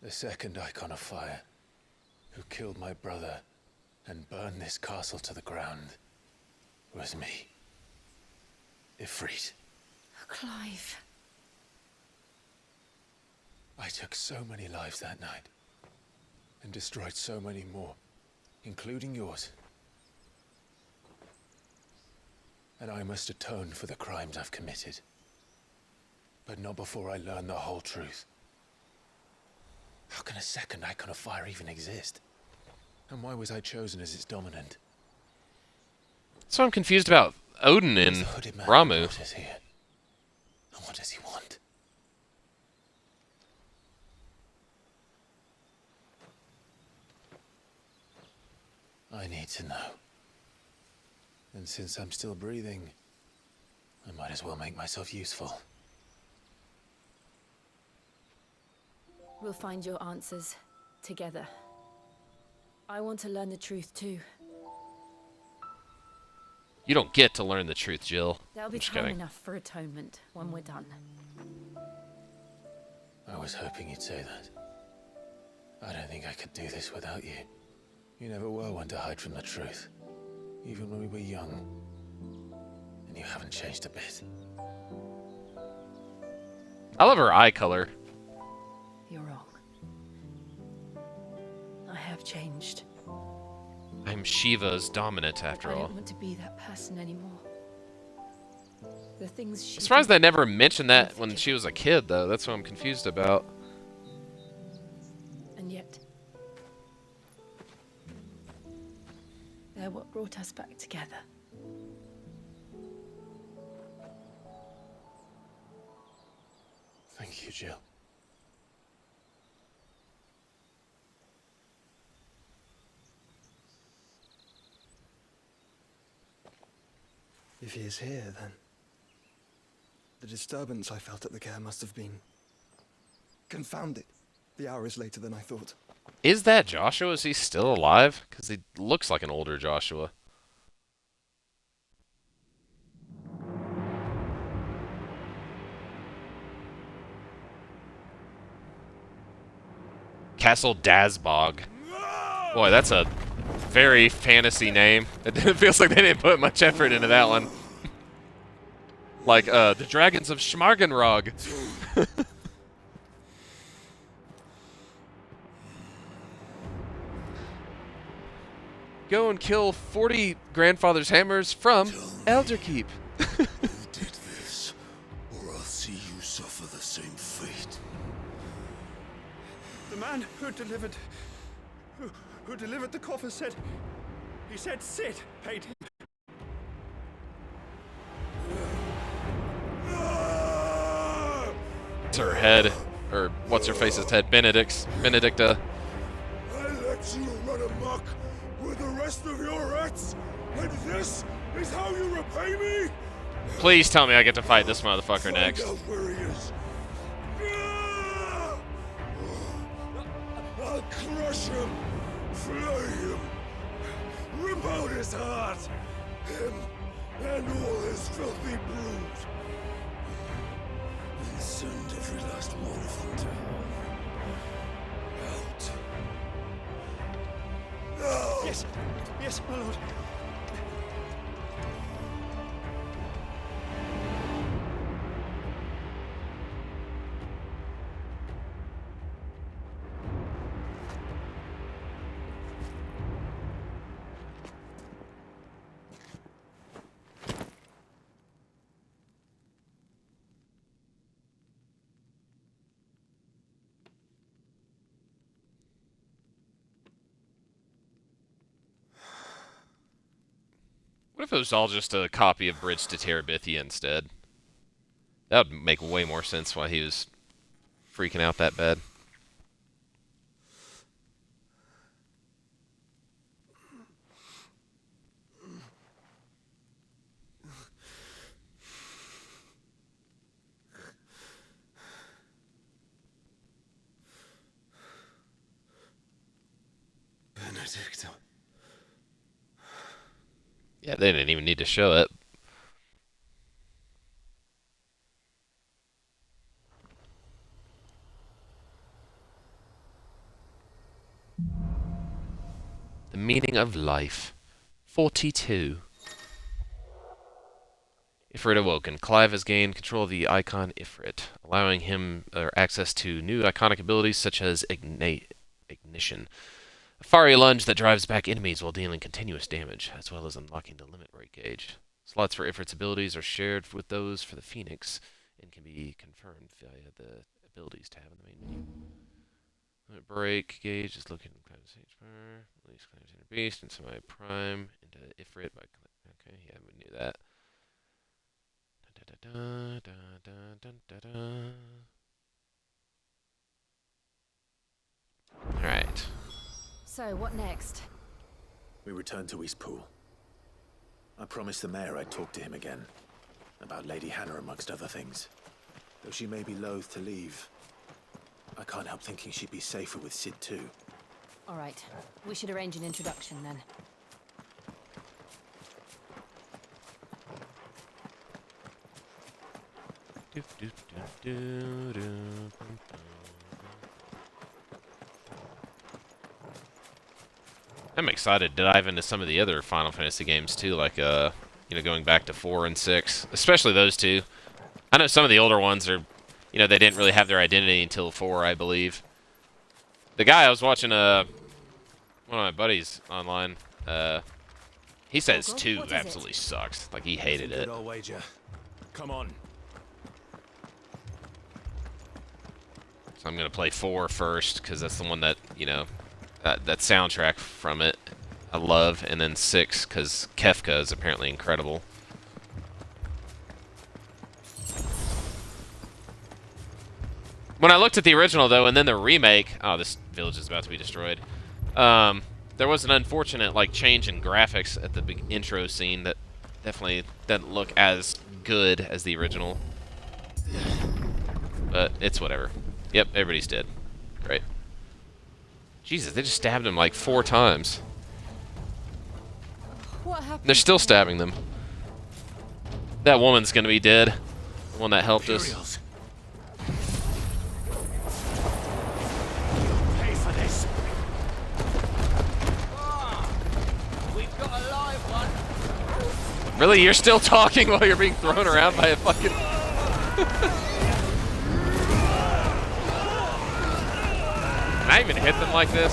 The second icon of fire, who killed my brother and burned this castle to the ground, was me. Ifrit. Clive. I took so many lives that night, and destroyed so many more, including yours. And I must atone for the crimes I've committed. But not before I learn the whole truth. How can a second icon of fire even exist? And why was I chosen as its dominant? So I'm confused about Odin and The hooded man Ramu. brought us here. And what does he want? I need to know. And since I'm still breathing, I might as well make myself useful. We'll find your answers together. I want to learn the truth too. You don't get to learn the truth, Jill. There'll be I'm just time kidding. enough for atonement when we're done. I was hoping you'd say that. I don't think I could do this without you. You never were one to hide from the truth, even when we were young. And you haven't changed a bit. I love her eye color. You're wrong. I have changed. I'm Shiva's dominant, after I all. don't want to be that person anymore. The things she I'm surprised did- they never mentioned that when she was a kid, though. That's what I'm confused about. And yet, they're what brought us back together. Thank you, Jill. If he is here, then the disturbance I felt at the care must have been confounded. The hour is later than I thought. Is that Joshua? Is he still alive? Because he looks like an older Joshua. Castle Dazbog. Boy, that's a very fantasy name. It feels like they didn't put much effort into that one. Like, the dragons of Schmargenrog. Go and kill 40 grandfather's hammers from Elderkeep. Who did this, or I'll see you suffer the same fate. The man who delivered the coffer said, he said Sid paid him. It's her head, or what's her face's head? Benedicta. I let you run amok with the rest of your rats, and this is how you repay me? Please tell me I get to fight this motherfucker next. Find out where he is. I'll crush him, flay him, rip out his heart, him and all his filthy brood, and send every last one of them to hell. Out. No! Yes, yes, my lord. What if it was all just a copy of Bridge to Terabithia instead? That would make way more sense why he was freaking out that bad. Benedicta. Yeah, they didn't even need to show it. The meaning of life. 42. Ifrit awoken. Clive has gained control of the icon Ifrit, allowing him access to new iconic abilities such as Ignition. A fiery lunge that drives back enemies while dealing continuous damage, as well as unlocking the limit break gauge. Slots for Ifrit's abilities are shared with those for the Phoenix, and can be confirmed via the abilities tab in the main menu. Limit break gauge is looking at Sage Power, release Claims Inner Beast, and semi-prime into Ifrit by okay, yeah, we knew that. Alright. So, what next? We return to Eastpool. I promised the mayor I'd talk to him again. About Lady Hannah amongst other things. Though she may be loath to leave, I can't help thinking she'd be safer with Sid too. All right. We should arrange an introduction then. I'm excited to dive into some of the other Final Fantasy games too, like going back to 4 and 6, especially those two. I know some of the older ones are, they didn't really have their identity until 4, I believe. The guy I was watching, one of my buddies online, he says 2 absolutely sucks. Like, he hated it. Good old wager. Come on. So I'm gonna play 4 first, because that's the one that, that soundtrack from it I love, and then 6, because Kefka is apparently incredible. When I looked at the original, though, and then the remake... Oh, this village is about to be destroyed. There was an unfortunate, change in graphics at the big intro scene that definitely doesn't look as good as the original. But it's whatever. Yep, everybody's dead. Great. Jesus, they just stabbed him 4 times. What happened? They're still stabbing them. That woman's gonna be dead. The one that helped us. Imperials. Pay for this. We've got a live one. Really? You're still talking while you're being thrown around by a fucking... Can I even hit them like this?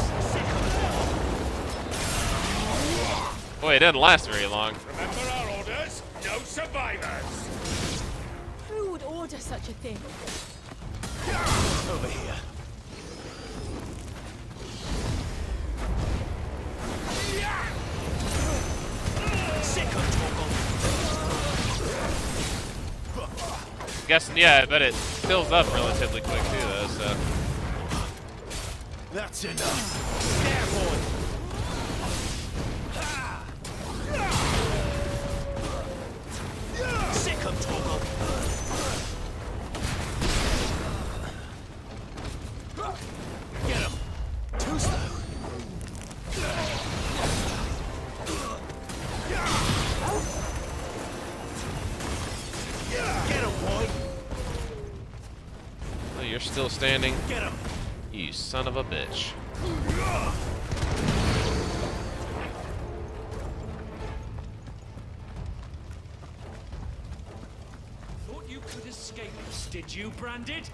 Boy, it doesn't last very long. Remember our orders? No survivors! Who would order such a thing? Over here. Sick of Guessing, yeah, I bet it fills up relatively quick too, though, so... That's enough. There, boy. Sick of Toggle. Get him. Too slow. Get him, boy. Oh, you're still standing? Get him. You son of a bitch. Thought you could escape us, did you, Branded?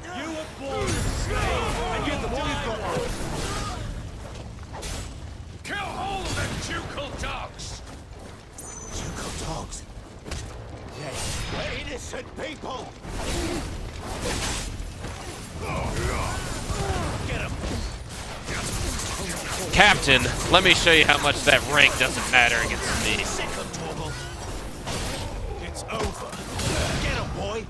You were born to stay, and you're the one who's got kill all of them ducal dogs! Ducal dogs? Yes, we're innocent people! Get him! Captain, let me show you how much that rank doesn't matter against me. Sick of Toggle. It's over. Get him, boy!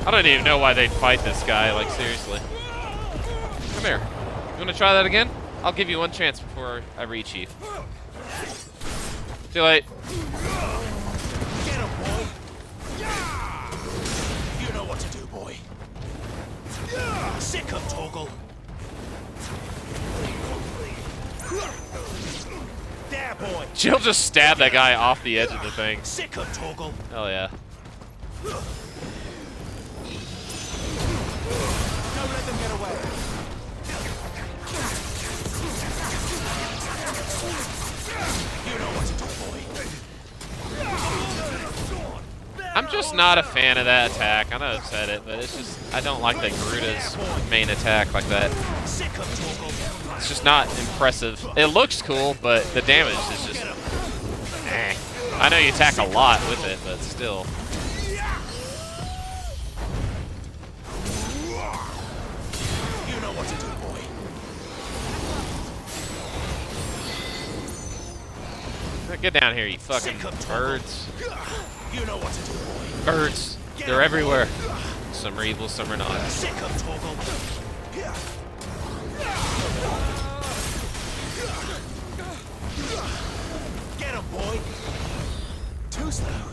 I don't even know why they'd fight this guy, like, seriously. Come here. You wanna try that again? I'll give you one chance before I reach you. Too late. Get him, boy! You know what to do, boy. Sick of Toggle. There, boy! She'll just stab that guy off the edge of the thing. Sick of Toggle. Hell yeah. Don't let them get away. You know what to do, boy. I'm just not a fan of that attack. I know I've said it, but it's just, I don't like that Garuda's main attack like that. Sick of Toggle. It's just not impressive. It looks cool, but the damage is just, eh. I know you attack a lot with it, but still. You know what to do, boy. Get down here, you fucking birds. You know what to do, boy. Birds. They're everywhere. Some are evil, some are not. Sick of Toggle. Get him, boy. Too slow.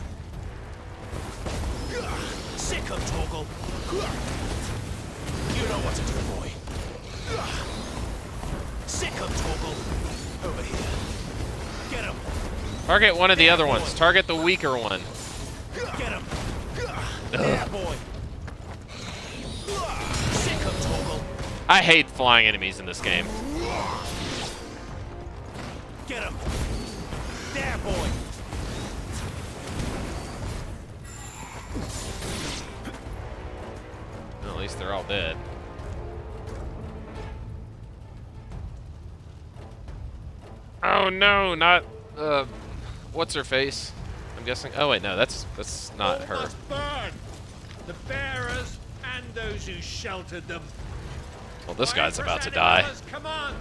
Sick of Toggle. You know what to do, boy. Sick of Toggle. Over here. Get him. Target one of the other ones. Target the weaker one. Get him. There, boy. Sick of Toggle. I hate flying enemies in this game. Get him. There, boy. Well, at least they're all dead. Oh no, not what's her face? I'm guessing. Oh wait, no, that's not her. Must burn. The bearers and those who sheltered them. Well, this guy's about to die. Command.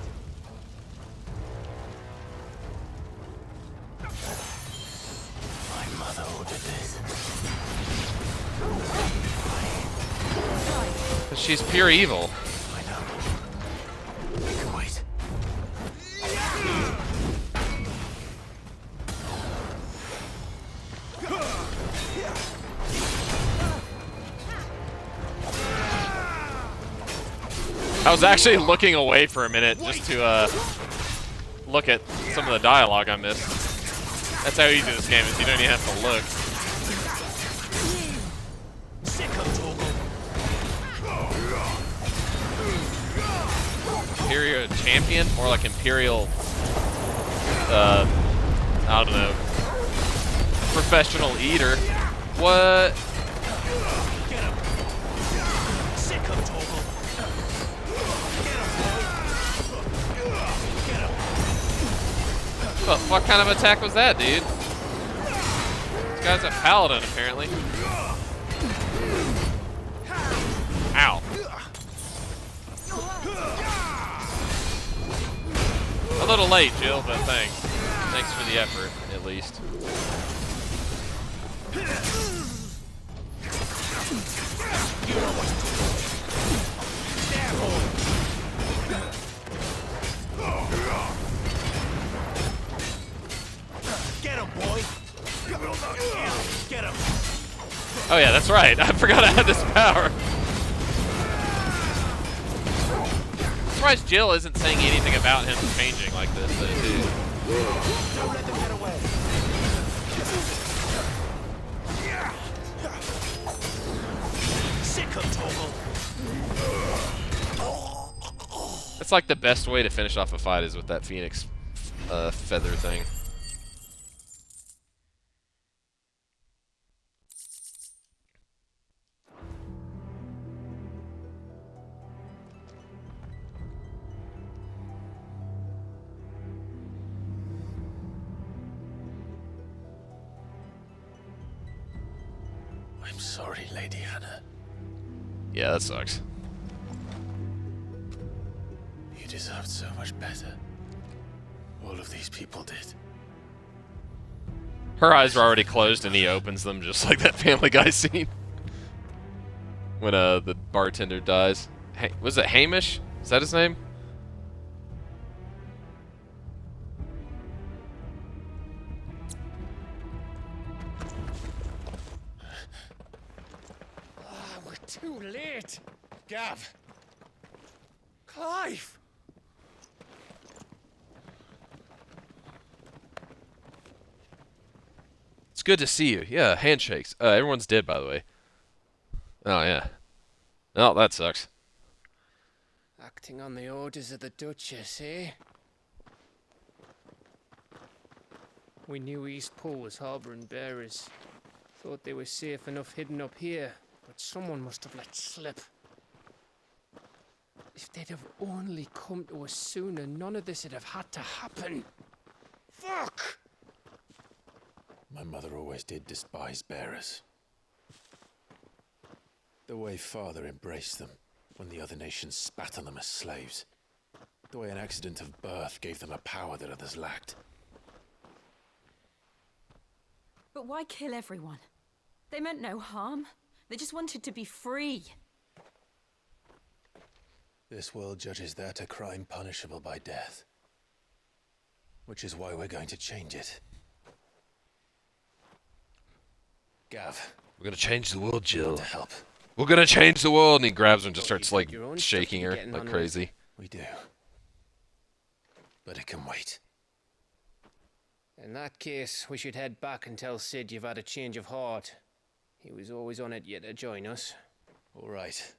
My mother ordered this. But she's pure evil. I know. You can wait. I was actually looking away for a minute just to look at some of the dialogue I missed. That's how easy this game is. You don't even have to look. Sick of Toggle. Imperial champion? More like Imperial, I don't know. Professional eater. What? Get him. Sick of Toggle. Get him, boy. Get him. What the fuck kind of attack was that, dude? This guy's a paladin, apparently. Ow. A little late, Jill, but thanks. Thanks for the effort, at least. You know what to do. There, boy. Get him, boy. Get him. Oh yeah, that's right. I forgot I had this power. I'm surprised Jill isn't saying anything about him changing like this, though, too. Don't let them get away. Sick of Toggle. That's like the best way to finish off a fight is with that Phoenix feather thing. I'm sorry, Lady Hannah. Yeah, that sucks. You deserved so much better. All of these people did. Her eyes are already closed and he opens them just like that Family Guy scene. When the bartender dies. Was it Hamish? Is that his name? We're too late. Gav. Clive. It's good to see you. Yeah, handshakes. Everyone's dead, by the way. Oh, yeah. Oh, that sucks. Acting on the orders of the Duchess, eh? We knew East Pool was harbouring bearers. Thought they were safe enough hidden up here, but someone must have let slip. If they'd have only come to us sooner, none of this would have had to happen. Fuck! My mother always did despise bearers. The way Father embraced them when the other nations spat on them as slaves. The way an accident of birth gave them a power that others lacked. But why kill everyone? They meant no harm. They just wanted to be free. This world judges that a crime punishable by death. Which is why we're going to change it. Gav, We're gonna change the world, Jill. to help. We're gonna change the world, and he grabs her and just Thought you starts had like your own stuff shaking to her be getting like on with. crazy. We do. But it can wait. In that case, we should head back and tell Sid you've had a change of heart. He was always on it yet to join us. All right.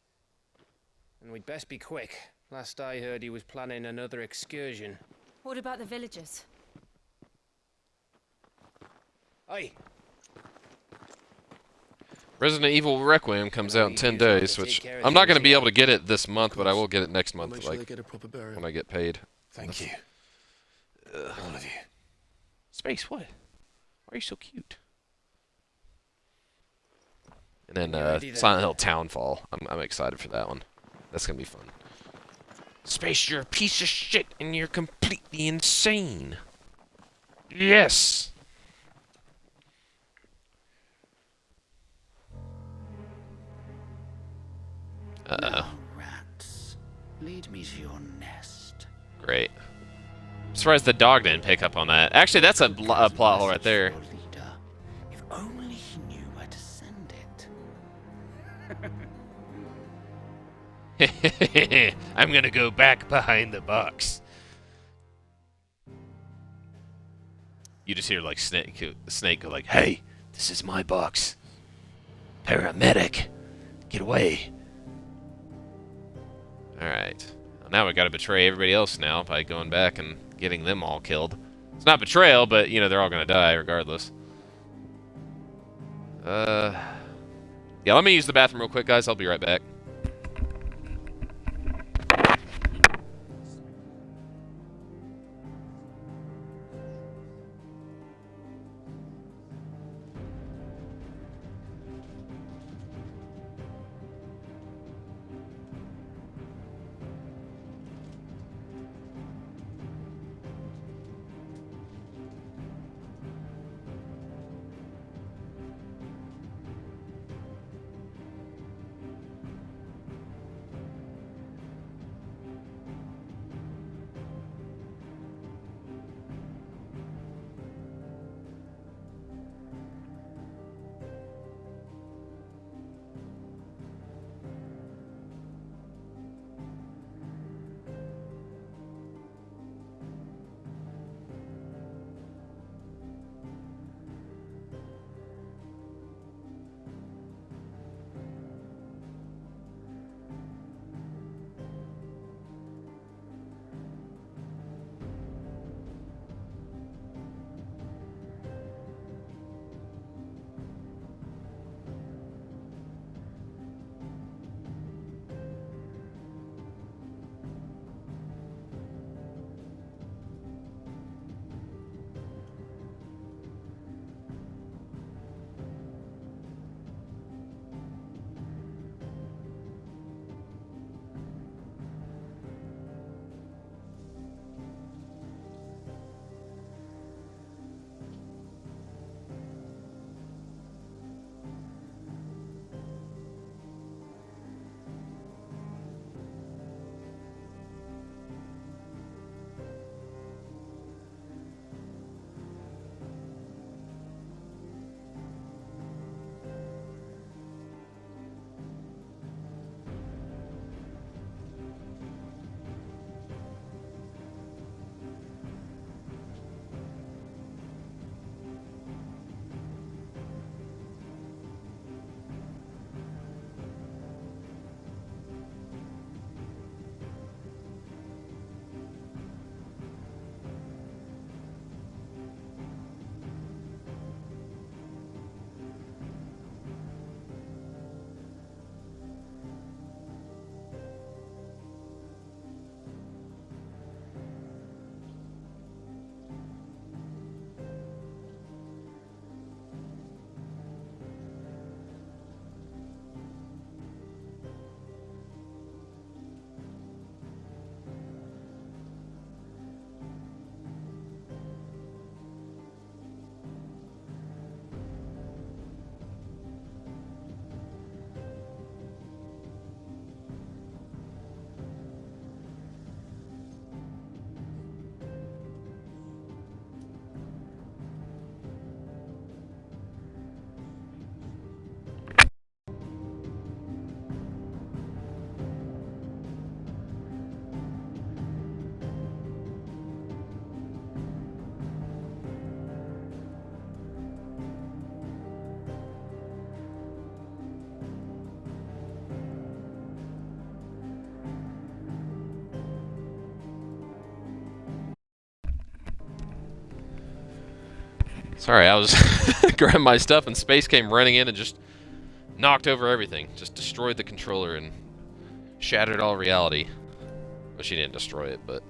And we'd best be quick. Last I heard, he was planning another excursion. What about the villagers? Aye. Resident Evil Requiem comes out in 10 days, which I'm not gonna be able to get it this month, but I will get it next I'll month, make sure they like get a proper burial. when I get paid. Thank you. All of you. Space, what? Why are you so cute? And then ready then? Silent Hill Townfall. I'm excited for that one. That's gonna be fun. Space, you're a piece of shit, and you're completely insane. Yes. Rats, lead me to your nest. Great. I'm surprised the dog didn't pick up on that. Actually, that's a plot hole right there. Your leader, if only he knew where to send it. I'm gonna go back behind the box. You just hear like Snake go like, "Hey, this is my box. Paramedic, get away." All right. Well, now we got to betray everybody else now by going back and getting them all killed. It's not betrayal, but you know they're all gonna die regardless. Yeah, let me use the bathroom real quick, guys. I'll be right back. Sorry, I was grabbing my stuff and Space came running in and just knocked over everything. Just destroyed the controller and shattered all reality. Well, she didn't destroy it, but...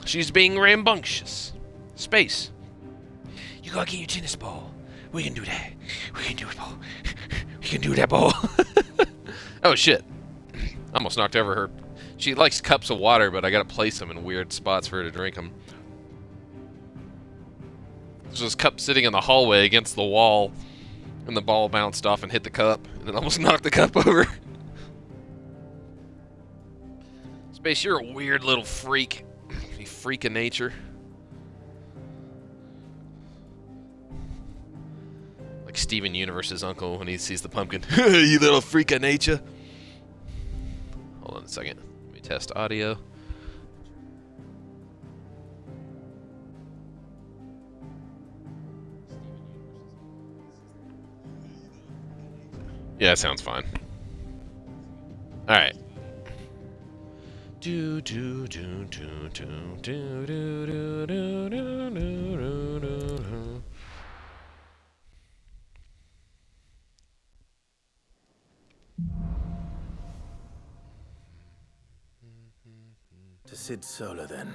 she's being rambunctious. Space. You gotta get your tennis ball. We can do that. We can do it, ball. We can do that, ball. Oh, shit. Almost knocked over her. She likes cups of water, but I gotta place them in weird spots for her to drink them. There's this cup sitting in the hallway against the wall, and the ball bounced off and hit the cup, and it almost knocked the cup over. Space, you're a weird little freak. You freak of nature. Like Steven Universe's uncle when he sees the pumpkin. You little freak of nature. Hold on a second. Let me test audio. Yeah, that sounds fine. Alright. Do do do do do do do do do do do do. To Sid Solar, then.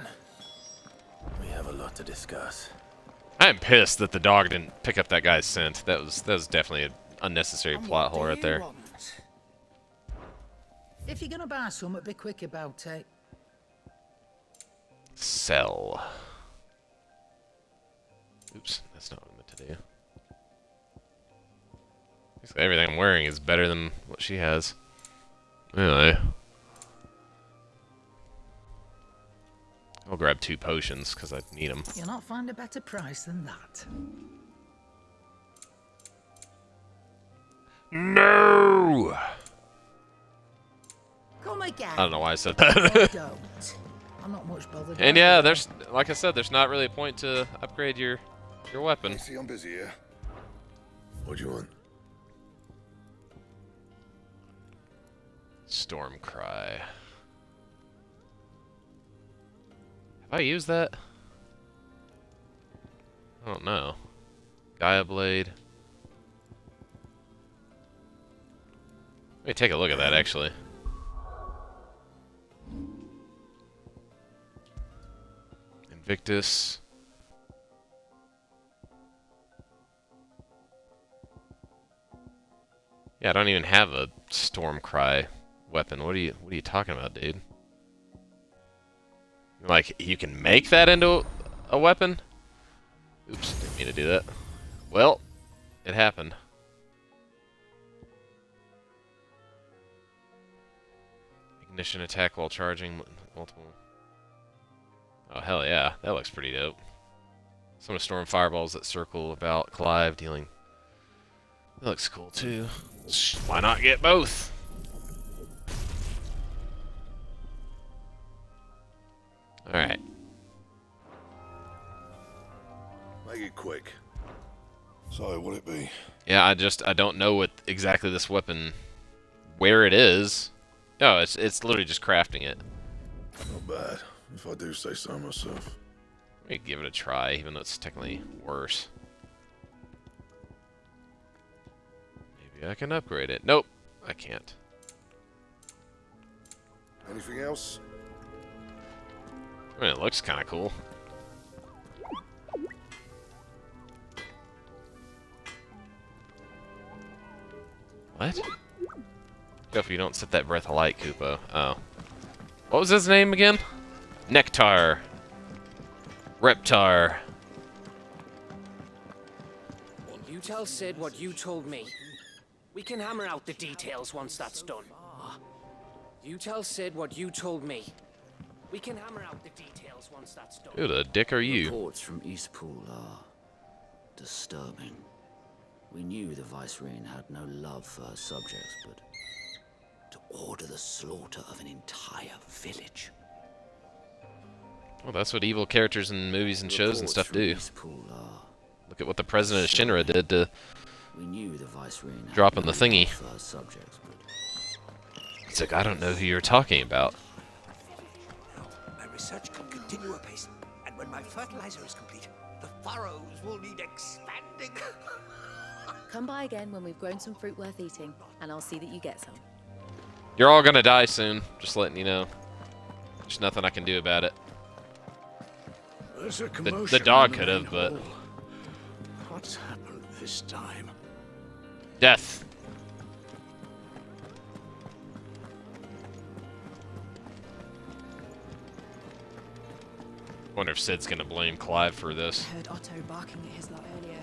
We have a lot to discuss. I am pissed that the dog didn't pick up that guy's scent. That was definitely an unnecessary plot hole right there. If you're gonna buy something, be quick about it. Sell. Oops, that's not what I meant to do. Basically, everything I'm wearing is better than what she has. Anyway. I'll grab 2 potions, because I need them. You'll not find a better price than that. No! Come again. I don't know why I said Or that. don't. I'm not much bothered. And yeah, there's, like I said, there's not really a point to upgrade your weapon. See, I'm busy here. What do you want? Storm Cry. Have I used that? I don't know. Gaia Blade. Let me take a look at that, actually. Invictus. Yeah, I don't even have a Stormcry weapon. What are you talking about, dude? Like, you can make that into a weapon? Oops, didn't mean to do that. Well, it happened. Ignition attack while charging multiple. Oh, hell yeah. That looks pretty dope. Some storm fireballs that circle about Clive, dealing. That looks cool too. Why not get both? Alright. Make it quick. So, what'll it be? Yeah, I don't know what exactly this weapon, where it is. No, it's literally just crafting it. Not bad, if I do say so myself. Let me give it a try, even though it's technically worse. Maybe I can upgrade it. Nope, I can't. Anything else? I mean, it looks kind of cool. What? Careful you don't set that breath of light, Koopa. Oh. What was his name again? Nectar. Reptar. You tell Sid what you told me. We can hammer out the details once that's done. You tell Sid what you told me. We can hammer out the details once that's done. Who the dick are you? Reports from Eastpool are disturbing. We knew the Vicereine had no love for her subjects, but to order the slaughter of an entire village. Well, that's what evil characters in movies and shows and stuff do. Look at what the president of Shinra did to drop in the thingy. It's like, I don't know who you're talking about. My research can continue apace, and when my fertilizer is complete, the furrows will need expanding. Come by again when we've grown some fruit worth eating, and I'll see that you get some. You're all gonna die soon, just letting you know. There's nothing I can do about it. The dog could have, but... What's happened this time? Death. Wonder if Sid's gonna blame Clive for this. I heard Otto barking at his lot earlier.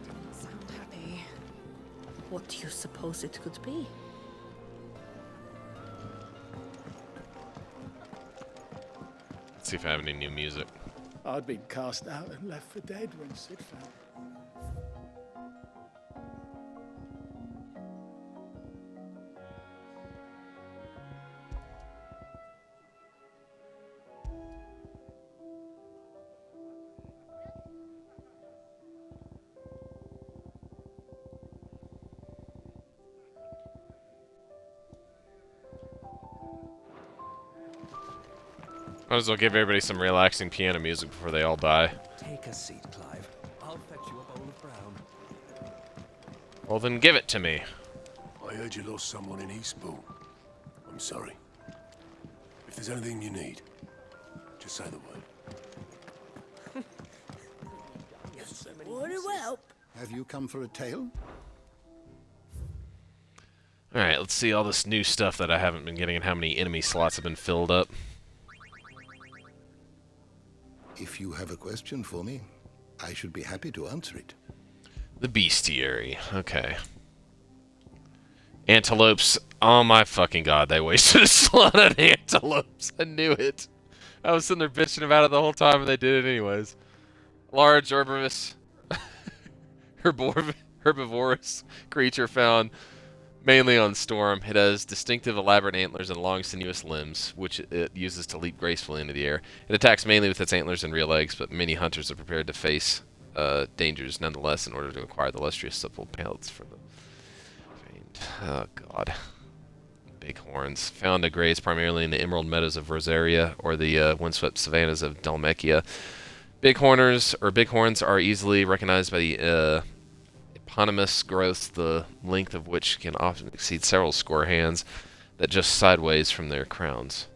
Didn't sound happy. What do you suppose it could be? Let's see if I have any new music. I'd been cast out and left for dead when Sid found me. Might as well give everybody some relaxing piano music before they all die. Take a seat, Clive. I'll fetch you a bowl of brown. Well, then give it to me. I heard you lost someone in Eastbourne. I'm sorry. If there's anything you need, just say the word. Would it help? Have you come for a tale? Alright, let's see all this new stuff that I haven't been getting and how many enemy slots have been filled up. If you have a question for me, I should be happy to answer it. The bestiary. Okay. Antelopes. Oh my fucking god, they wasted a slot on antelopes. I knew it. I was sitting there bitching about it the whole time and they did it anyways. Large herbivorous herbivorous creature found mainly on Storm. It has distinctive elaborate antlers and long sinuous limbs, which it uses to leap gracefully into the air. It attacks mainly with its antlers and rear legs, but many hunters are prepared to face dangers nonetheless in order to acquire the lustrous supple pelts for the faint. Oh god. Bighorns. Found to graze primarily in the emerald meadows of Rosaria or the windswept savannas of Dalmatia. Bighorns are easily recognized by the eponymous growths, the length of which can often exceed several score hands that jut sideways from their crowns.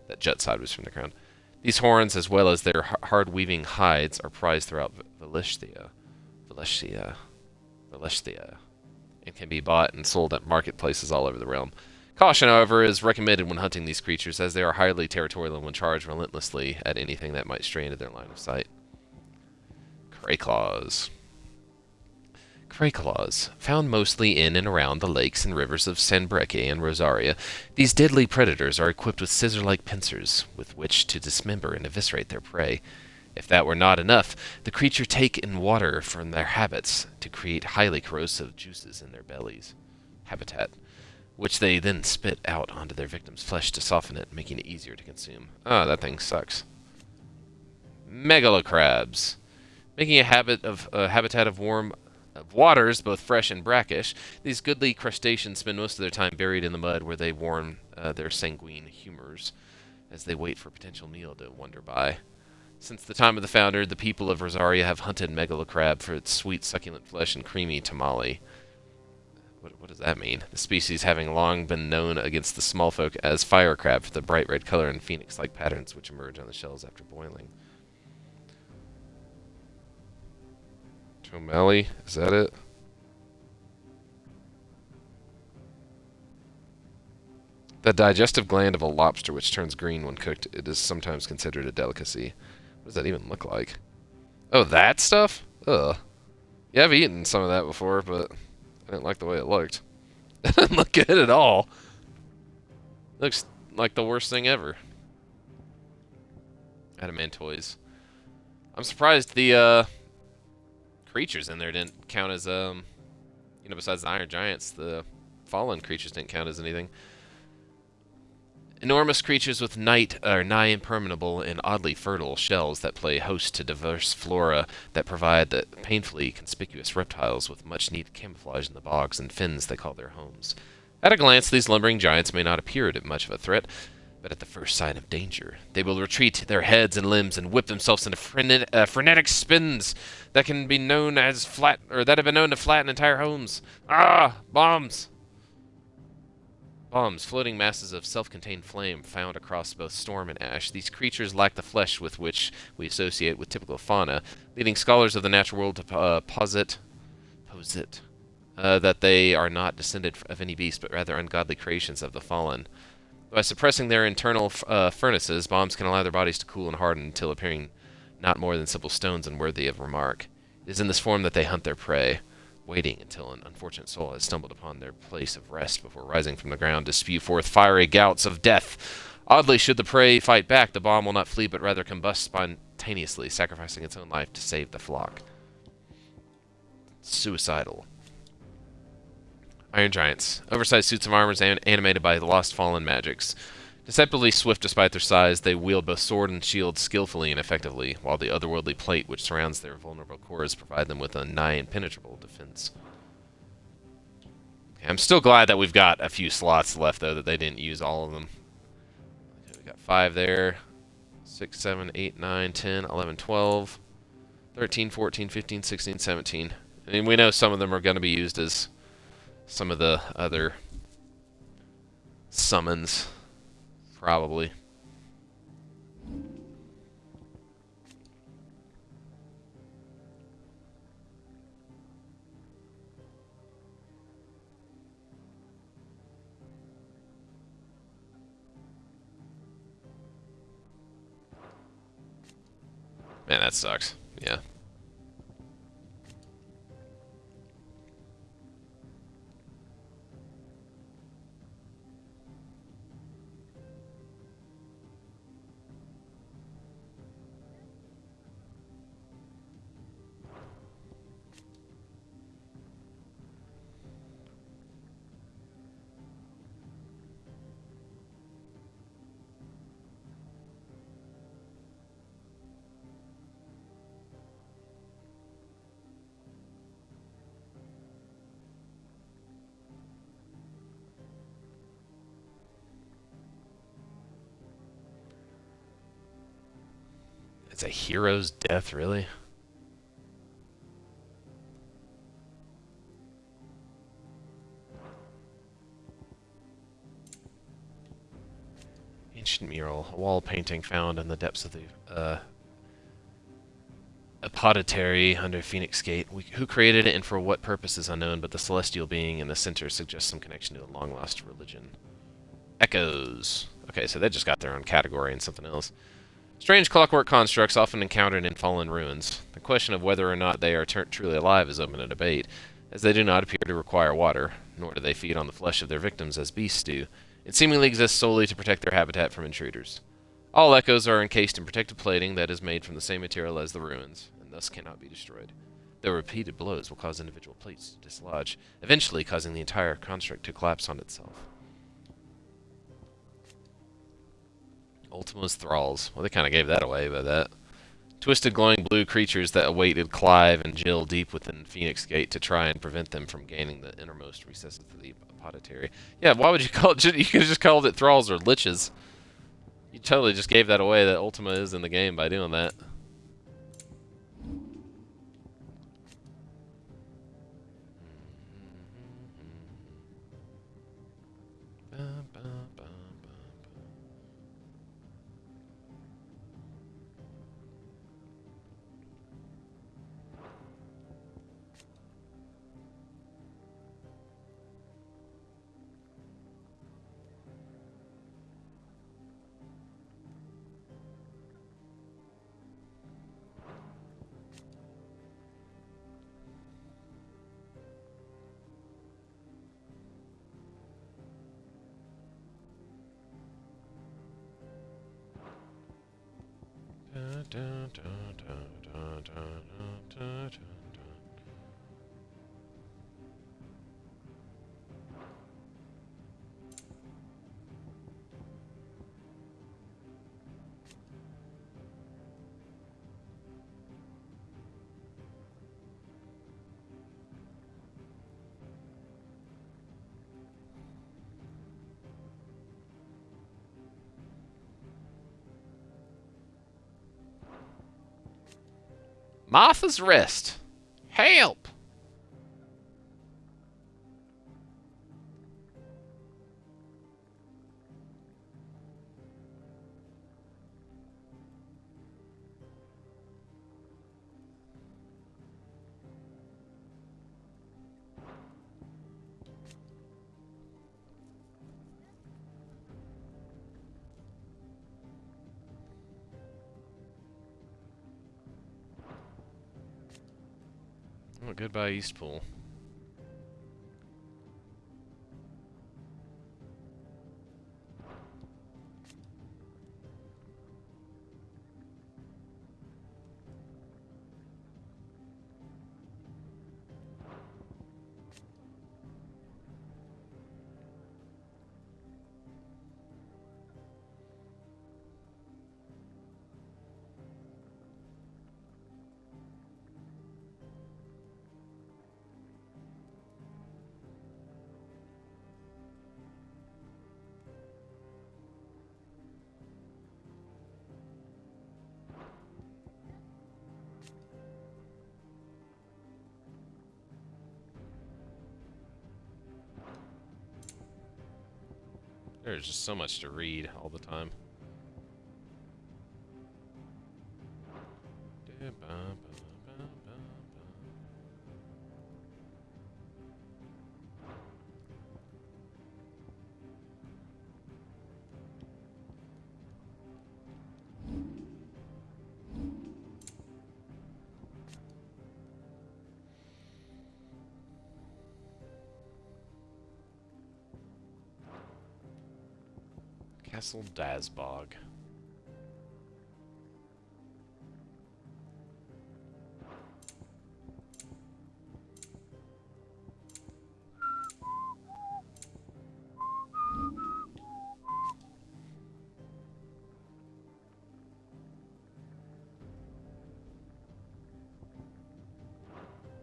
These horns, as well as their hard-weaving hides, are prized throughout Valencia, and can be bought and sold at marketplaces all over the realm. Caution, however, is recommended when hunting these creatures, as they are highly territorial and will charge relentlessly at anything that might stray into their line of sight. Crayclaws. Crayclaws, found mostly in and around the lakes and rivers of Sanbreque and Rosaria, these deadly predators are equipped with scissor-like pincers with which to dismember and eviscerate their prey. If that were not enough, the creature take in water from their habits to create highly corrosive juices in their bellies, habitat, which they then spit out onto their victim's flesh to soften it, making it easier to consume. Ah, that thing sucks. Megalocrabs, making a habitat of warm waters, both fresh and brackish. These goodly crustaceans spend most of their time buried in the mud, where they warm their sanguine humors as they wait for a potential meal to wander by. Since the time of the founder, the people of Rosaria have hunted megalocrab for its sweet, succulent flesh and creamy tamale. What does that mean? The species having long been known against the small folk as fire crab for the bright red color and phoenix-like patterns which emerge on the shells after boiling. Tomali, is that it? The digestive gland of a lobster which turns green when cooked, it is sometimes considered a delicacy. What does that even look like? Oh, that stuff? Ugh. Yeah, I've eaten some of that before, but I didn't like the way it looked. It didn't look good at all. It looks like the worst thing ever. Adamantoids. I'm surprised the creatures in there didn't count as besides the Iron Giants, the fallen creatures didn't count as anything. Enormous creatures with nigh impermeable and oddly fertile shells that play host to diverse flora that provide the painfully conspicuous reptiles with much needed camouflage in the bogs and fens they call their homes. At a glance, these lumbering giants may not appear much of a threat, but at the first sign of danger, they will retreat their heads and limbs and whip themselves into frenetic spins that have been known to flatten entire homes. Ah, bombs! Bombs, floating masses of self-contained flame found across both storm and ash. These creatures lack the flesh with which we associate with typical fauna, leading scholars of the natural world to posit that they are not descended of any beast, but rather ungodly creations of the fallen. By suppressing their internal furnaces, bombs can allow their bodies to cool and harden until appearing not more than simple stones unworthy of remark. It is in this form that they hunt their prey, waiting until an unfortunate soul has stumbled upon their place of rest before rising from the ground to spew forth fiery gouts of death. Oddly, should the prey fight back, the bomb will not flee but rather combust spontaneously, sacrificing its own life to save the flock. Suicidal. Iron Giants. Oversized suits of armor animated by lost fallen magics. Deceptively swift despite their size, they wield both sword and shield skillfully and effectively, while the otherworldly plate which surrounds their vulnerable cores provide them with a nigh impenetrable defense. Okay, I'm still glad that we've got a few slots left, though, that they didn't use all of them. Okay, we got 5 there. 6, 7, 8, 9, 10, 11, 12, 13, 14, 15, 16, 17. I mean, we know some of them are going to be used as some of the other summons, probably. Man, that sucks. Yeah. It's a hero's death, really? Ancient mural, a wall painting found in the depths of the apothecary under Phoenix Gate. Who created it and for what purpose is unknown, but the celestial being in the center suggests some connection to a long-lost religion. Echoes. Okay, so they just got their own category and something else. Strange clockwork constructs often encountered in fallen ruins. The question of whether or not they are truly alive is open to debate, as they do not appear to require water, nor do they feed on the flesh of their victims as beasts do. It seemingly exists solely to protect their habitat from intruders. All echoes are encased in protective plating that is made from the same material as the ruins, and thus cannot be destroyed. Though repeated blows will cause individual plates to dislodge, eventually causing the entire construct to collapse on itself. Ultima's thralls. Well, they kind of gave that away by that. Twisted glowing blue creatures that awaited Clive and Jill deep within Phoenix Gate to try and prevent them from gaining the innermost recesses of the apothecary. Yeah, why would you call it... You could have just called it thralls or liches. You totally just gave that away that Ultima is in the game by doing that. Martha's Rest. Help! Oh, goodbye, Eastpool. There's just so much to read all the time. Castle Dazbog.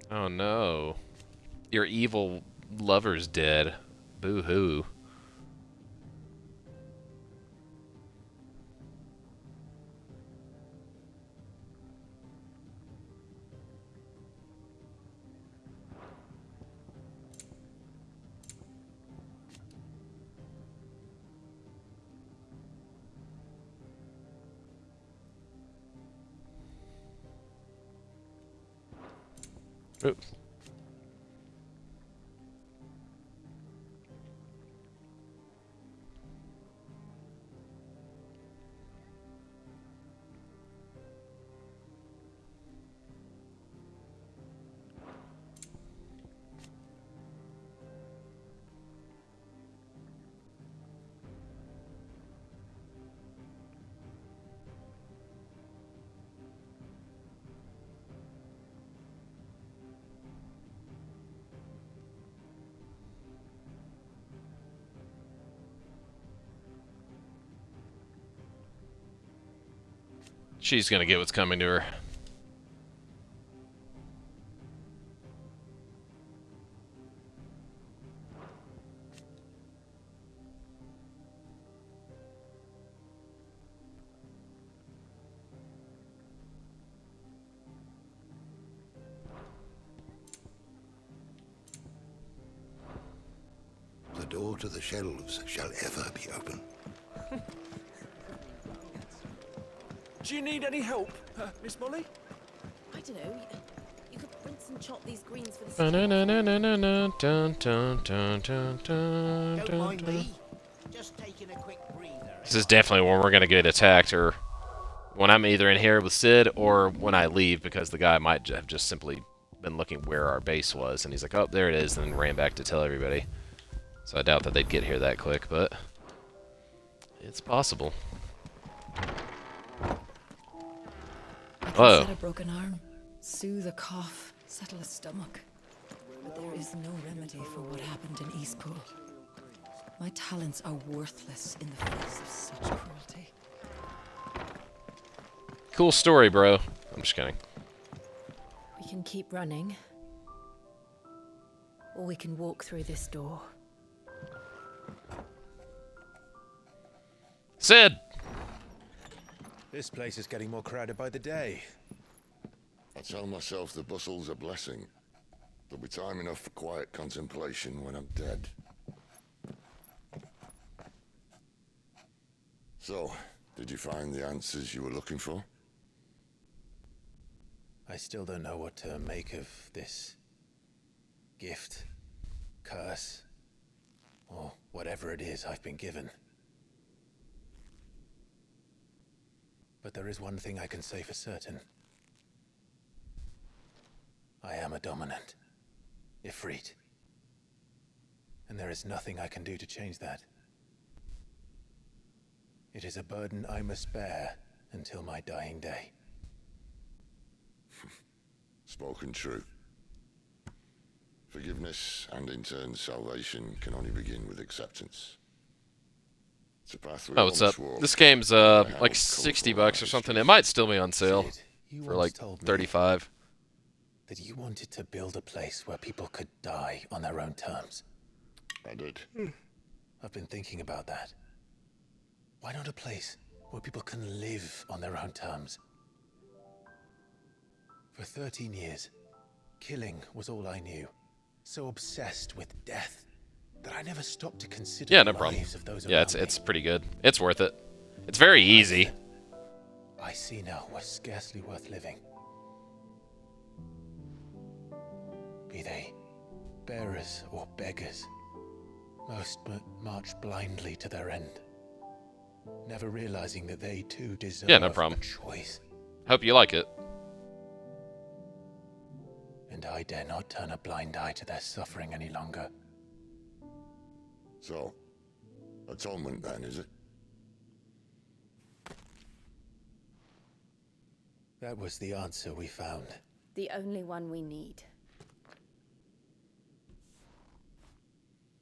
Oh no. Your evil lover's dead. Boo-hoo. Oops. She's gonna get what's coming to her. The door to the shelves shall ever be open. Do you need any help, Miss Molly? I don't know. You could rinse and chop these greens for the Don't mind me. Just taking a quick breather. This is definitely when we're gonna get attacked, or when I'm either in here with Sid, or when I leave, because the guy might have just simply been looking where our base was, and he's like, oh, there it is, and then ran back to tell everybody. So I doubt that they'd get here that quick, but it's possible. Set a broken arm, soothe a cough, settle a stomach. But there is no remedy for what happened in Eastpool. My talents are worthless in the face of such cruelty. Cool story, bro. I'm just kidding. We can keep running, or we can walk through this door. Sid! This place is getting more crowded by the day. I tell myself the bustle's a blessing. There'll be time enough for quiet contemplation when I'm dead. So, did you find the answers you were looking for? I still don't know what to make of this gift, curse, or whatever it is I've been given. But there is one thing I can say for certain. I am a dominant, Ifrit. And there is nothing I can do to change that. It is a burden I must bear until my dying day. Spoken true. Forgiveness and in turn salvation can only begin with acceptance. It's a path we Oh, what's up? This game's like $60 or something. It might still be on sale for like 35. That you wanted to build a place where people could die on their own terms. I did. I've been thinking about that. Why not a place where people can live on their own terms? For 13 years, killing was all I knew. So obsessed with death that I never stopped to consider Yeah, the no problem. lives of those Yeah, around it's pretty good. It's worth it. It's very easy. I see now was scarcely worth living. Be they bearers or beggars, most march blindly to their end, never realizing that they too deserve Yeah, no problem. a choice. Hope you like it. And I dare not turn a blind eye to their suffering any longer. So, atonement then, is it? That was the answer we found. The only one we need.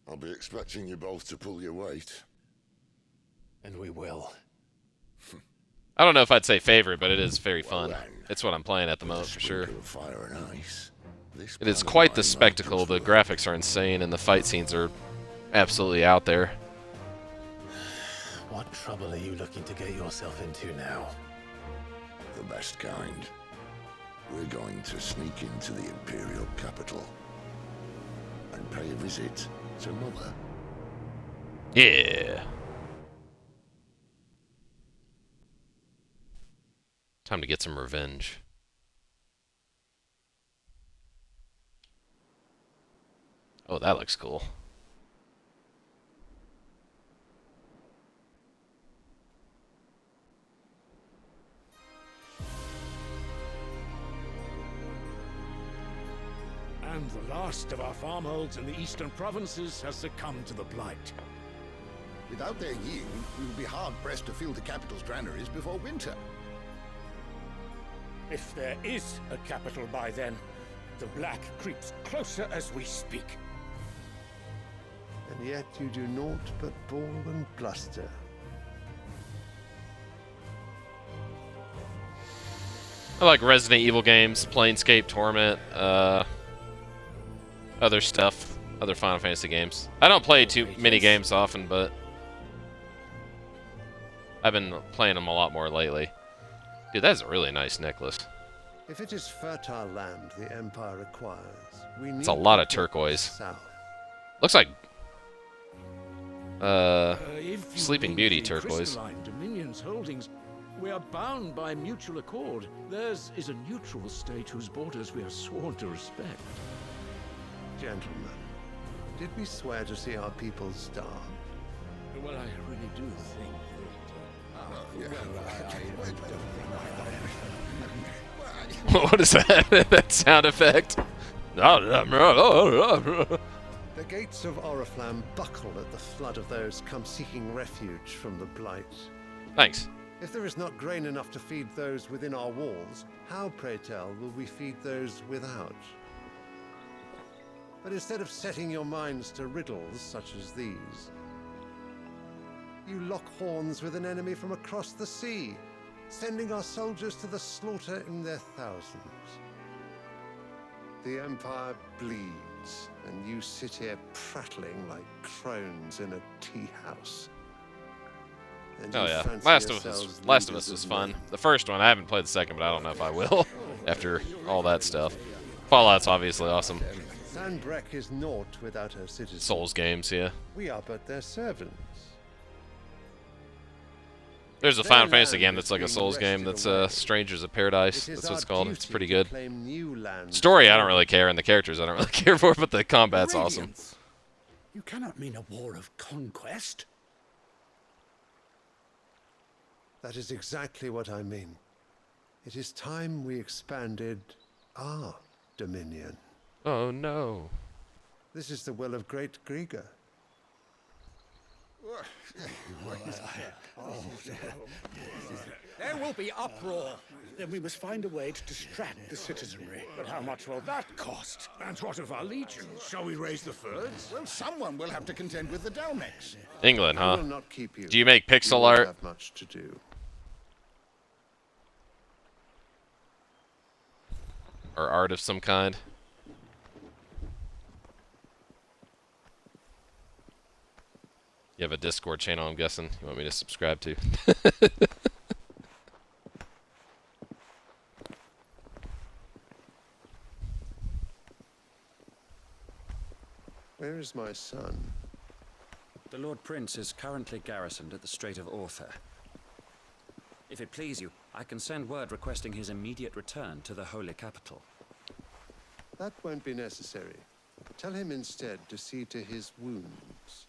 I'll be expecting you both to pull your weight. And we will. I don't know if I'd say favorite, but it is very fun. then, It's what I'm playing at the moment for sure. Sprinkle of fire and ice. This It is plan of quite the mine might spectacle. just The work. graphics are insane, and the fight scenes are absolutely out there. What trouble are you looking to get yourself into now? The best kind. We're going to sneak into the Imperial capital and pay a visit to Mother. Yeah. Time to get some revenge. Oh, that looks cool. And the last of our farmholds in the eastern provinces has succumbed to the blight. Without their yield, we will be hard-pressed to fill the capital's granaries before winter. If there is a capital by then, the black creeps closer as we speak. And yet you do naught but bawl and bluster. I like Resident Evil games, Planescape, Torment, other stuff, other Final Fantasy games. I don't play too many games often, but I've been playing them a lot more lately. Dude, that's a really nice necklace. If it is fertile land the Empire requires, we need It's a lot of to look turquoise. south. Looks like If you Sleeping leave Beauty the turquoise. Crystalline Dominion's holdings, we are bound by mutual accord. Theirs is a neutral state whose borders we are sworn to respect. Gentlemen, did we swear to see our people starve? Well, I really do think what is that? That sound effect? The gates of Oriflamme buckle at the flood of those come seeking refuge from the blight. Thanks. If there is not grain enough to feed those within our walls, how, pray tell, will we feed those without? But instead of setting your minds to riddles such as these, you lock horns with an enemy from across the sea, sending our soldiers to the slaughter in their thousands. The Empire bleeds, and you sit here prattling like crones in a tea house. And Oh you yeah, fancy Last yourselves of Us leaders was of fun. men. The first one, I haven't played the second, but I don't know if I will after all that stuff. Fallout's obviously awesome. Sanbreque is naught without her citizens. Souls games, yeah. We are but their servants. There's a Their Final Fantasy land game is that's like a being Souls game wrested that's away. Strangers of Paradise. It is That's what it's our called. It's duty pretty to good. claim new lands. Story, I don't really care, and the characters I don't really care for, but the combat's awesome. Radiance. You cannot mean a war of conquest. That is exactly what I mean. It is time we expanded our dominion. Oh no. This is the will of great Grieger. There will be uproar. Then we must find a way to distract the citizenry. But how much will that cost? And what of our legions? Shall we raise the furs? Well, someone will have to contend with the Dalmex. England, I huh? will not keep you. Do you make You pixel won't art? have much to do. Or art of some kind? You have a Discord channel, I'm guessing. You want me to subscribe to? Where is my son? The Lord Prince is currently garrisoned at the Strait of Orther. If it please you, I can send word requesting his immediate return to the Holy Capital. That won't be necessary. Tell him instead to see to his wounds.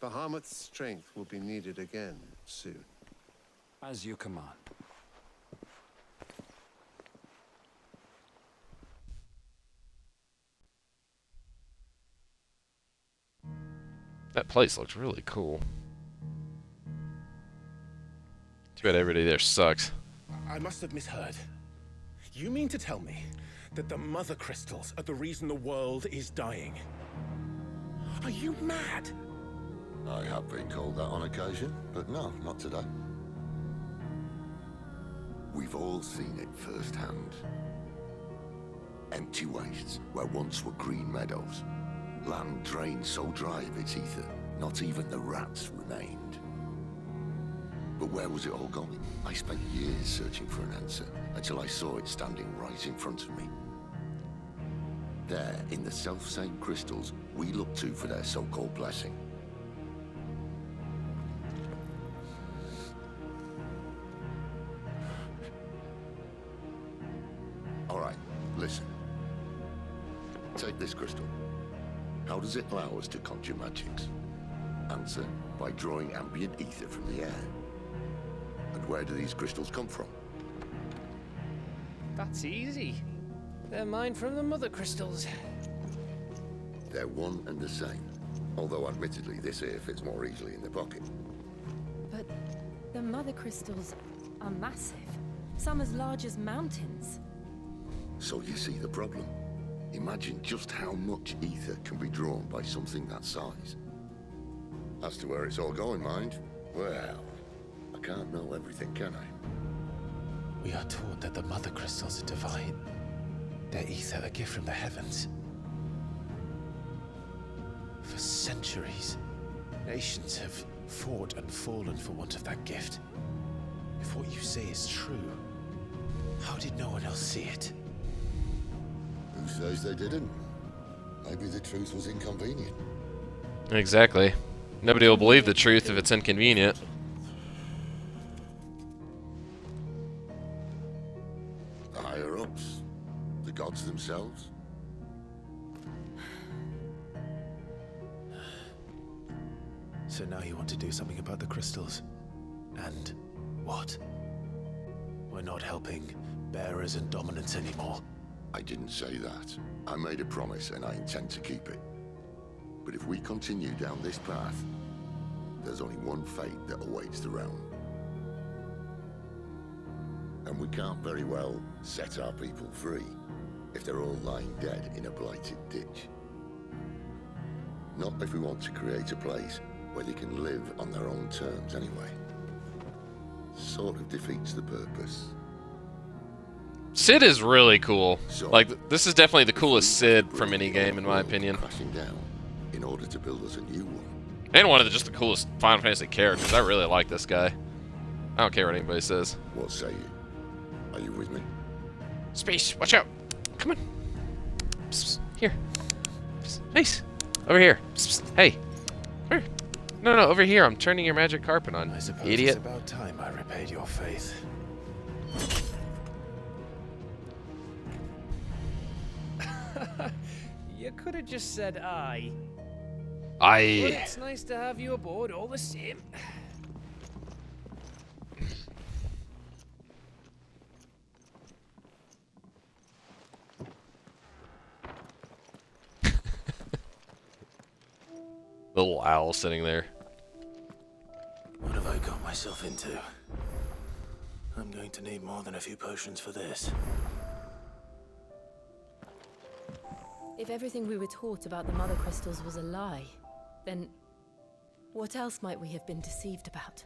Bahamut's strength will be needed again soon. As you command. That place looks really cool. Too bad everybody there sucks. I must have misheard. You mean to tell me that the mother crystals are the reason the world is dying? Are you mad? I have been called that on occasion, but no, not today. We've all seen it firsthand. Empty wastes where once were green meadows. Land drained so dry of its ether, not even the rats remained. But where was it all going? I spent years searching for an answer, until I saw it standing right in front of me. There, in the self-same crystals we look to for their so-called blessing. All right, listen. Take this crystal. How does it allow us to conjure magics? Answer, by drawing ambient ether from the air. And where do these crystals come from? That's easy. They're mine from the mother crystals. They're one and the same. Although admittedly this here fits more easily in the pocket. But the mother crystals are massive. Some as large as mountains. So you see the problem. Imagine just how much ether can be drawn by something that size. As to where it's all going, mind, well, I can't know everything, can I? We are taught that the mother crystals are divine. Their ether a gift from the heavens. For centuries, nations have fought and fallen for want of that gift. If what you say is true, how did no one else see it? Who says they didn't? Maybe the truth was inconvenient. Exactly. Nobody will believe the truth if it's inconvenient. The higher-ups? The gods themselves? So now you want to do something about the crystals? And what? We're not helping bearers and dominants anymore. I didn't say that. I made a promise and I intend to keep it. But if we continue down this path, there's only one fate that awaits the realm. And we can't very well set our people free if they're all lying dead in a blighted ditch. Not if we want to create a place where they can live on their own terms anyway. Sort of defeats the purpose. Sid is really cool. Like, this is definitely the coolest Sid from any game, in my opinion. Crashing down in order to build us a new one. And one of just the coolest Final Fantasy characters. I really like this guy. I don't care what anybody says. What say you? Are you with me? Space, watch out. Come on. Psst, here. Psst, nice. Over here. Psst, hey. Here. No, over here. I'm turning your magic carpet on. I suppose idiot. It's about time I repaid your faith. You could have just said aye. Aye. But it's nice to have you aboard all the same. Little owl sitting there. What have I got myself into? I'm going to need more than a few potions for this. If everything we were taught about the mother crystals was a lie, then what else might we have been deceived about?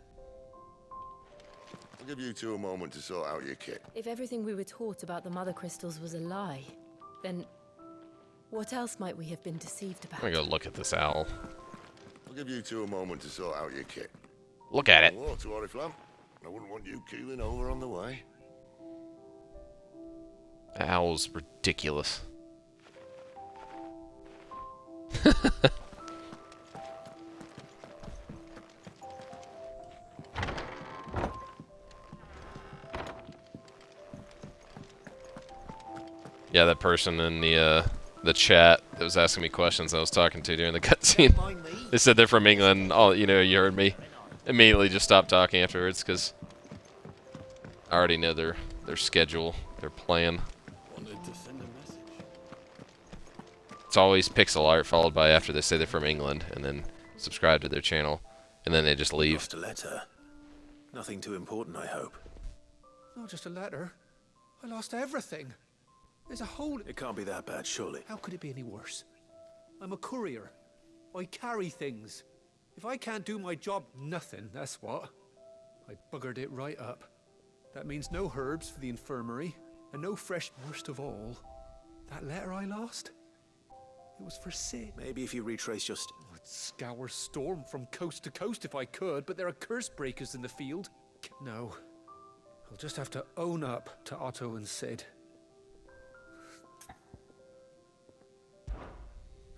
I'll give you two a moment to sort out your kit. If everything we were taught about the mother crystals was a lie, then what else might we have been deceived about? I'm gonna go look at this owl. I'll give you two a moment to sort out your kit. Look at it. Oh, to Oriflamme. I wouldn't want you keeling over on the way. That owl's ridiculous. Yeah, that person in the chat that was asking me questions I was talking to during the cutscene. They said they're from England. Oh, you know, you heard me. Immediately just stopped talking afterwards because I already know their schedule, their plan. It's always pixel art followed by after they say they're from England and then subscribe to their channel and then they just leave. Lost a letter. Nothing too important, I hope. Not just a letter. I lost everything. There's a hole. It can't be that bad, surely. How could it be any worse? I'm a courier. I carry things. If I can't do my job, nothing, that's what. I buggered it right up. That means no herbs for the infirmary, and no fresh. Worst of all, that letter I lost, it was for Sid. Maybe if you retrace your I'd scour Storm from coast to coast if I could, but there are curse breakers in the field. No. I'll just have to own up to Otto and Sid.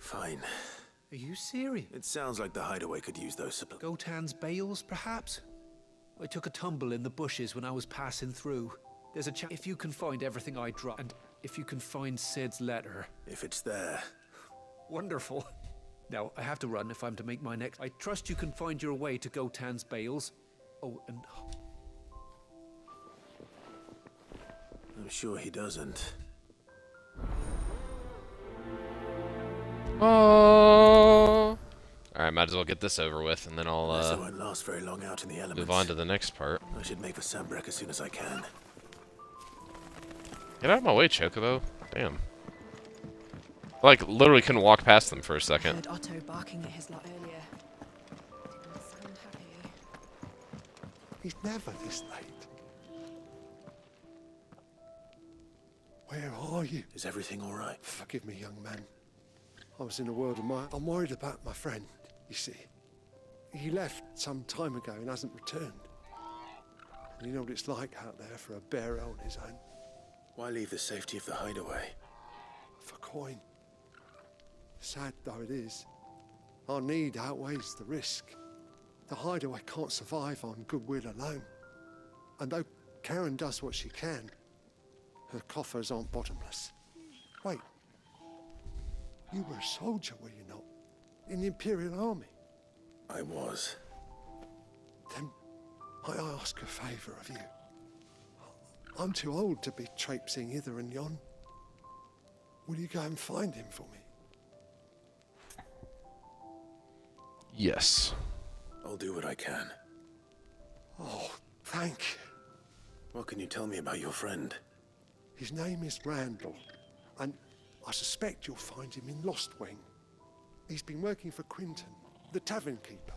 Fine. Are you serious? It sounds like the hideaway could use those supplies. Gotan's bales, perhaps? I took a tumble in the bushes when I was passing through. There's a chance if you can find everything I dropped, and if you can find Sid's letter. If it's there. Wonderful. Now, I have to run if I'm to make my next. I trust you can find your way to Gotan's bales. Oh, and... I'm sure he doesn't. Oh. Alright, might as well get this over with, and then I'll I won't last very long out in the elements. move on to the next part. I should make for Sambrek as soon as I can. Get out of my way, Chocobo. Damn. Like, literally couldn't walk past them for a I second. heard Otto barking at his lot earlier. Didn't sound happy. He's never this late. Where are you? Is everything all right? Forgive me, young man. I was in a world of my... I'm worried about my friend, you see. He left some time ago and hasn't returned. And you know what it's like out there for a bearer on his own. Why leave the safety of the hideaway? For coin. Sad though it is, our need outweighs the risk. The hideaway can't survive on goodwill alone. And though Karen does what she can, her coffers aren't bottomless. Wait. You were a soldier, were you not? In the Imperial Army? I was. Then might I ask a favour of you? I'm too old to be traipsing hither and yon. Will you go and find him for me? Yes. I'll do what I can. Oh, thank you. What can you tell me about your friend? His name is Randall, and I suspect you'll find him in Lost Wing. He's been working for Quinton, the tavern keeper.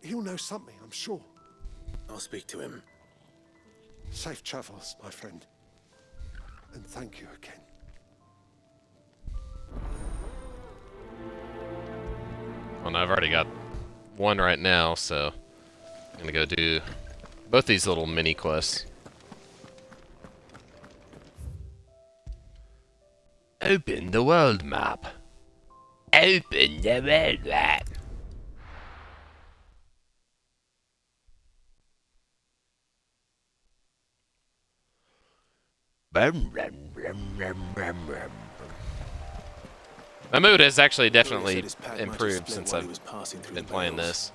He'll know something, I'm sure. I'll speak to him. Safe travels, my friend. And thank you again. Well, no, I've already got one right now, so I'm gonna go do both these little mini quests. Open the world map. Open the world map. My mood has actually definitely improved since I've been playing this.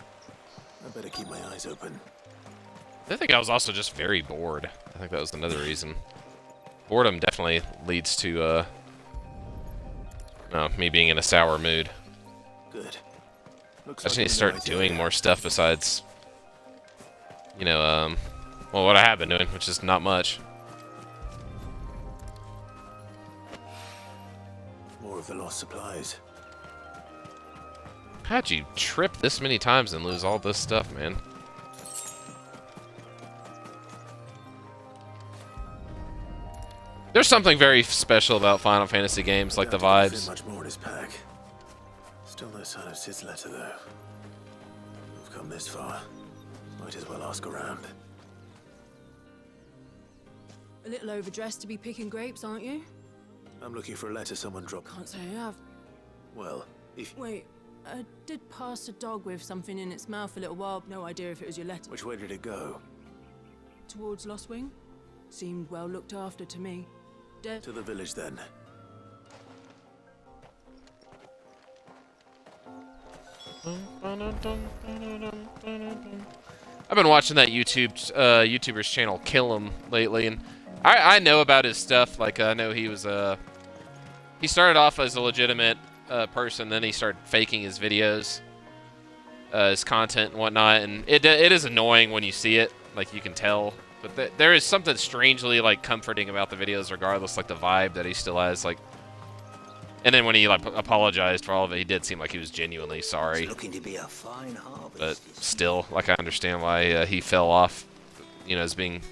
I better keep my eyes open. I think I was also just very bored. I think that was another reason. Boredom definitely leads to me being in a sour mood. Good. I just need to start doing more stuff besides, you know, well, what I have been doing, which is not much. More of the lost supplies. How'd you trip this many times and lose all this stuff, man? There's something very special about Final Fantasy games, like the vibes. Much more in his pack. Still no sign of Sid's letter, though. We've come this far. Might as well ask around. A little overdressed to be picking grapes, aren't you? I'm looking for a letter someone dropped. Can't say I have. Well, if... Wait, I did pass a dog with something in its mouth a little while. No idea if it was your letter. Which way did it go? Towards Lost Wing? Seemed well looked after to me. To the village, then. I've been watching that YouTuber's channel, Kill Him, lately, and I know about his stuff. Like, I know he was he started off as a legitimate person, then he started faking his videos, his content and whatnot, and it is annoying when you see it. Like, you can tell, but there is something strangely like comforting about the videos, regardless, like the vibe that he still has. Like, and then when he like apologized for all of it, he did seem like he was genuinely sorry. It's looking to be a fine harvest. But still, like, I understand why he fell off, you know, as being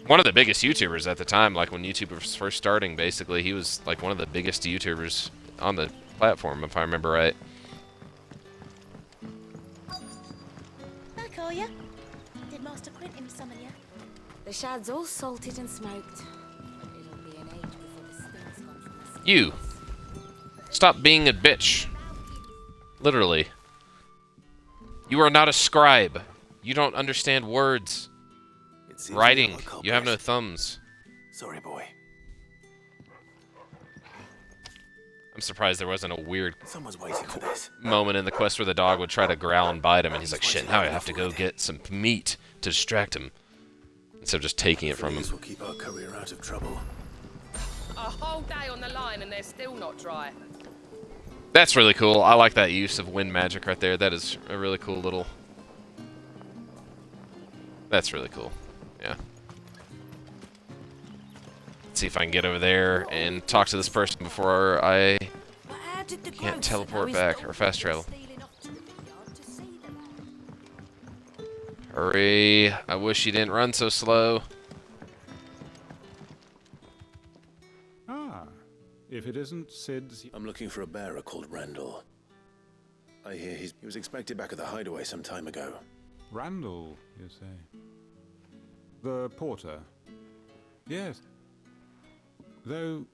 one of the biggest YouTubers at the time. Like, when YouTube was first starting, basically, he was like one of the biggest YouTubers on the platform, if I remember right. Back are ya? Did Master Quentin summon ya? The shad's all salted and smoked. It'll be an age before the stink's gone from the skin. You! Stop being a bitch. Literally. You are not a scribe. You don't understand words. Writing. You have no thumbs. Sorry, boy. I'm surprised there wasn't a weird Someone's waiting for this. moment in the quest where the dog would try to growl and bite him, and he's like, shit, now I have to go get some meat to distract him. Instead of just taking it from him. This will keep our career out of trouble. A whole day on the line and they're still not dry. That's really cool. I like that use of wind magic right there. That is a really cool little... That's really cool. Yeah. Let's see if I can get over there and talk to this person before I can't teleport back or fast travel. Hurry. I wish you didn't run so slow. If it isn't Sid's... I'm looking for a bearer called Randall. I hear he was expected back at the hideaway some time ago. Randall, you say? The porter? Yes. Though,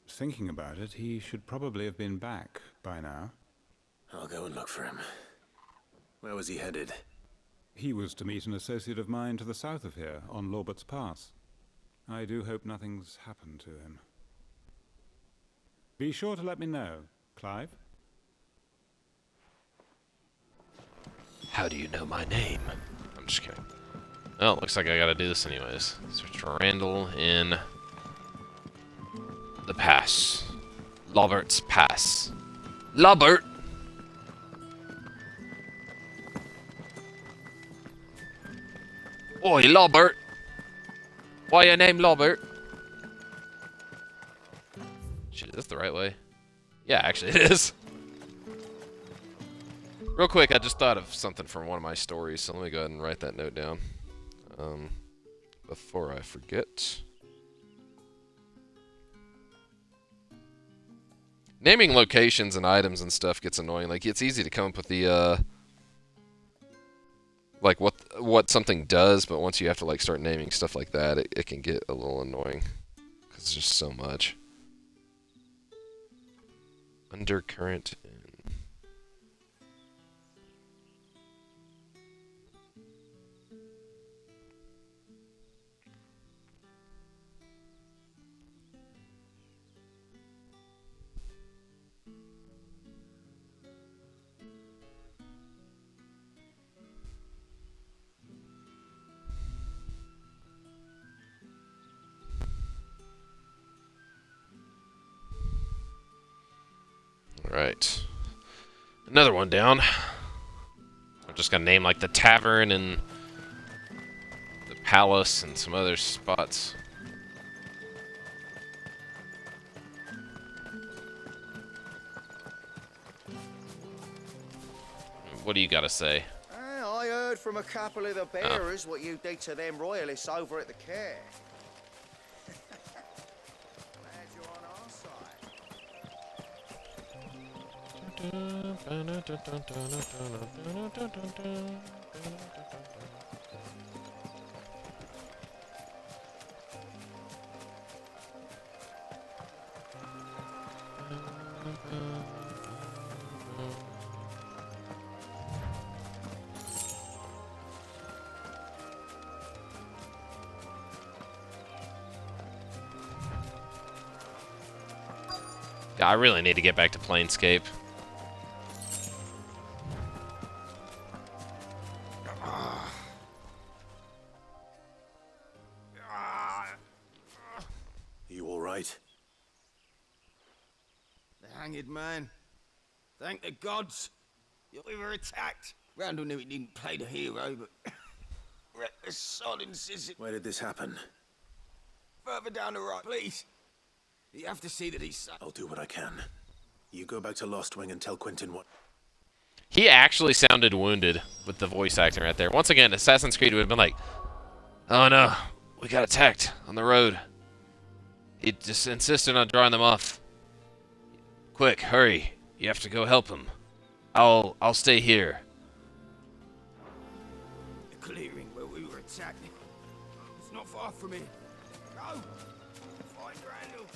thinking about it, he should probably have been back by now. I'll go and look for him. Where was he headed? He was to meet an associate of mine to the south of here, on Lorbert's Pass. I do hope nothing's happened to him. Be sure to let me know, Clive. How do you know my name? I'm just kidding. Oh, looks like I gotta do this anyways. Search for Randall in the pass. Lorbert's Pass. Lobert! Oi, Lobert! Why your name Lobert? Shit, is this the right way? Yeah, actually it is. Real quick, I just thought of something from one of my stories, so let me go ahead and write that note down. Before I forget. Naming locations and items and stuff gets annoying. Like, it's easy to come up with the, like, what something does, but once you have to, like, start naming stuff like that, it can get a little annoying. Because there's just so much. Undercurrent in... Right. Another one down. I'm just gonna name like the tavern and the palace and some other spots. What do you gotta say? I heard from a couple of the bearers what you did to them royalists over at the care. Glad you're on our side. I really need to get back to Planescape. You all right? The hanged man. Thank the gods. We were attacked. Randall knew he didn't play the hero, but reckless sod insisted. Where did this happen? Further down the right, please. You have to see that he's safe. I'll do what I can. You go back to Lost Wing and tell Quentin what... He actually sounded wounded with the voice acting right there. Once again, Assassin's Creed would have been like, oh no, we got attacked on the road. He just insisted on drawing them off. Quick, hurry. You have to go help him. I'll stay here. The clearing where we were attacked. It's not far from here. Go! Find Randall!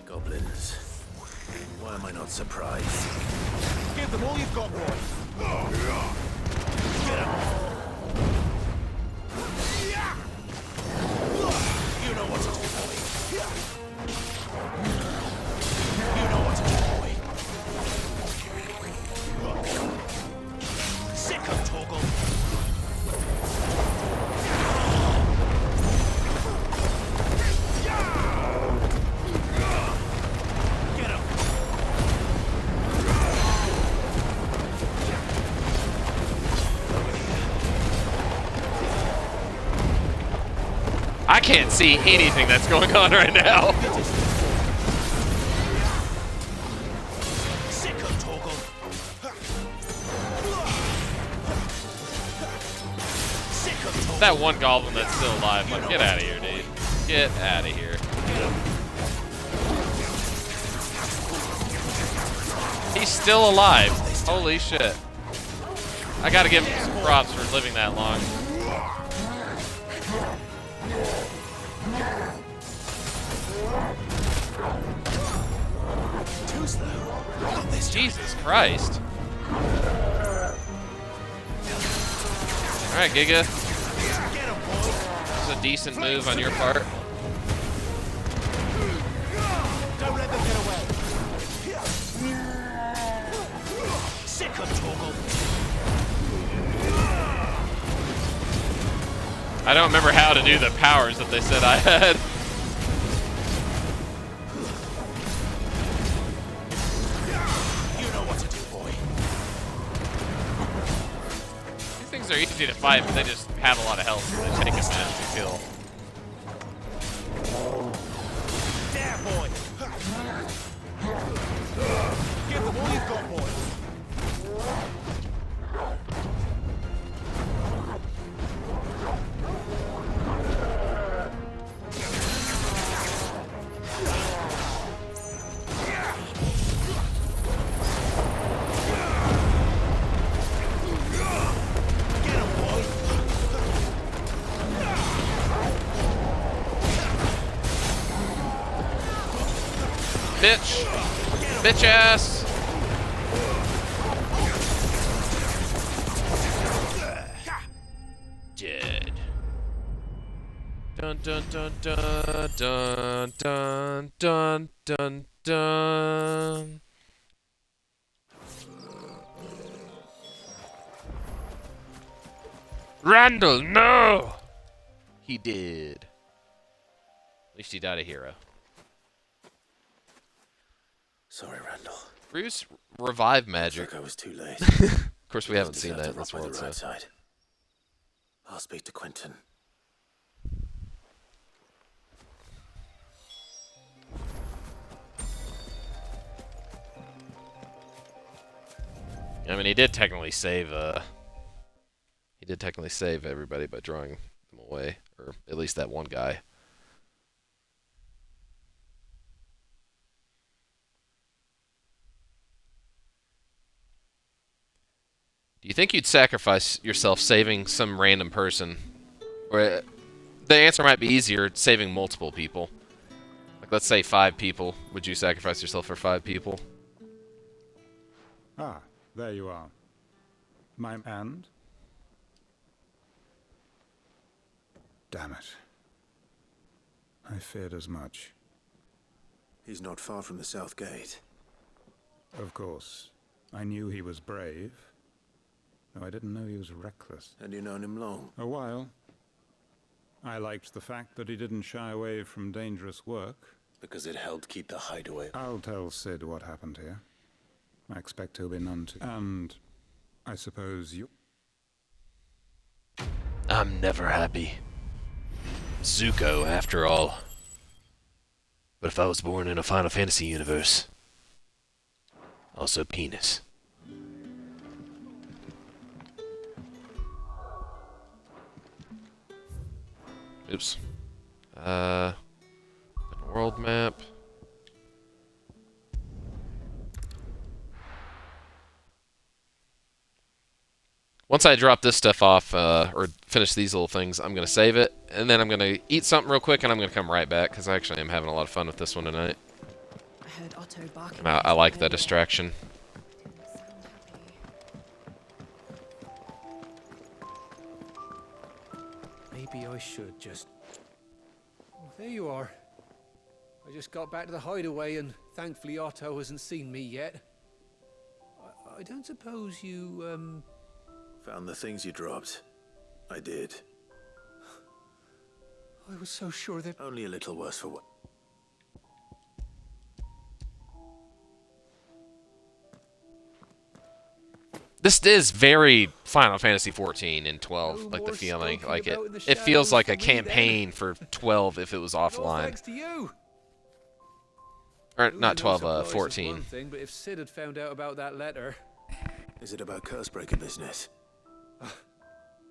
Goblins. Why am I not surprised? Give them all you've got, boy. Get him. You know what to do, boy. You know what to do, boy. Sick of Torgal. Get him. I can't see anything that's going on right now. Sick of Torgal. Sick of Torgal. That one goblin that's still alive, like, get out of here, dude. Get out of here. He's still alive. Holy shit. I gotta give him some props for living that long. Too slow. Got this. Jesus Christ. Alright, Giga. Get him, boy. This is a decent move on your part. Don't let them get away. Sick of Torgal. I don't remember how to do the powers that they said I had. You know what to do, boy. These things are easy to fight, but they just have a lot of health, so they take a minute to kill. There, boy. Give them all you've got, boy. Get him, boy. Bitch! Bitch ass! Dead. Dun dun dun dun dun dun dun dun dun. Randall, no! He did. At least he died a hero. Sorry, Randall. Bruce, revive magic. Looks like I was too late. Of course, we haven't seen that in this by the world, so. right side. I'll speak to Quentin. I mean, he did technically save everybody by drawing them away, or at least that one guy. Do you think you'd sacrifice yourself saving some random person? Or the answer might be easier, saving multiple people. Like, let's say 5 people. Would you sacrifice yourself for 5 people? Ah, there you are. My and? Damn it. I feared as much. He's not far from the south gate. Of course. I knew he was brave, though I didn't know he was reckless. And you known him long? A while. I liked the fact that he didn't shy away from dangerous work. Because it helped keep the hideaway. I'll tell Sid what happened here. I expect he'll be none too. And I suppose you... I'm never happy. Zuko, after all. But if I was born in a Final Fantasy universe, also penis. Oops. World map. Once I drop this stuff off, or finish these little things, I'm going to save it, and then I'm going to eat something real quick, and I'm going to come right back, because I actually am having a lot of fun with this one tonight. I heard Otto barking. I like that distraction. Maybe I should just... Oh, there you are. I just got back to the hideaway, and thankfully Otto hasn't seen me yet. I don't suppose you, Found the things you dropped. I did. I was so sure that... Only a little worse for what? This is very Final Fantasy 14 and 12, like the feeling. Like it feels like a campaign for 12 if it was offline. Thanks to you. Or not 12, 14. Thing, but if Sid had found out about that letter... Is it about Cursebreaker business?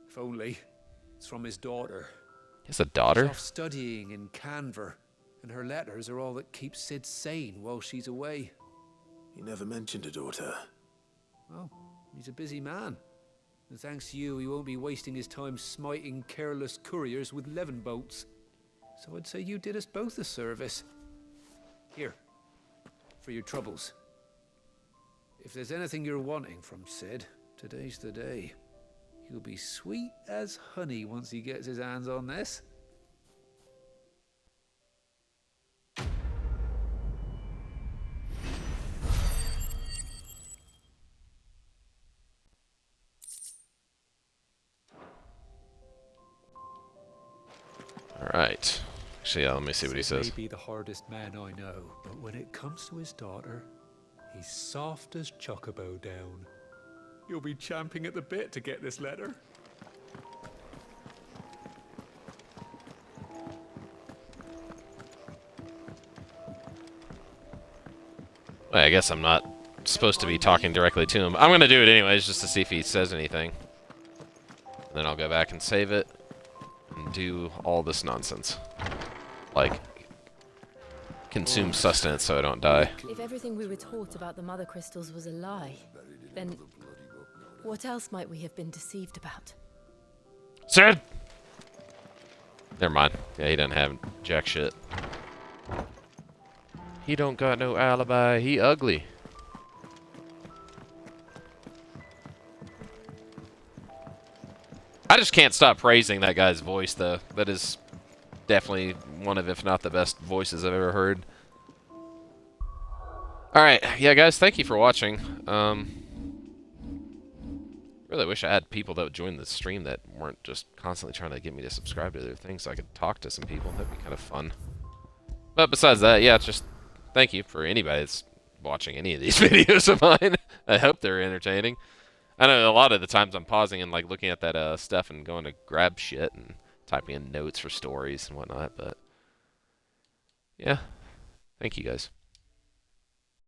If only. It's from his daughter. He has a daughter? She's off studying in Canver, and her letters are all that keeps Sid sane while she's away. He never mentioned a daughter. Well, he's a busy man. And thanks to you, he won't be wasting his time smiting careless couriers with levin boats. So I'd say you did us both a service. Here, for your troubles. If there's anything you're wanting from Sid, today's the day. He'll be sweet as honey once he gets his hands on this. Alright. Actually, yeah, let me see what he says. He may be the hardest man I know, but when it comes to his daughter, he's soft as Chocobo down. You'll be champing at the bit to get this letter. Well, I guess I'm not supposed to be talking directly to him. I'm going to do it anyways, just to see if he says anything. And then I'll go back and save it. And do all this nonsense. Like, consume sustenance so I don't die. If everything we were taught about the Mother Crystals was a lie, then what else might we have been deceived about? Sid! Never mind. Yeah, he doesn't have jack shit. He don't got no alibi. He ugly. I just can't stop praising that guy's voice, though. That is definitely one of, if not the best voices I've ever heard. Alright, yeah, guys, thank you for watching. Really wish I had people that would join the stream that weren't just constantly trying to get me to subscribe to their things so I could talk to some people. That'd be kind of fun. But besides that, yeah, just thank you for anybody that's watching any of these videos of mine. I hope they're entertaining. I know a lot of the times I'm pausing and like looking at that stuff and going to grab shit and typing in notes for stories and whatnot, but yeah, thank you guys.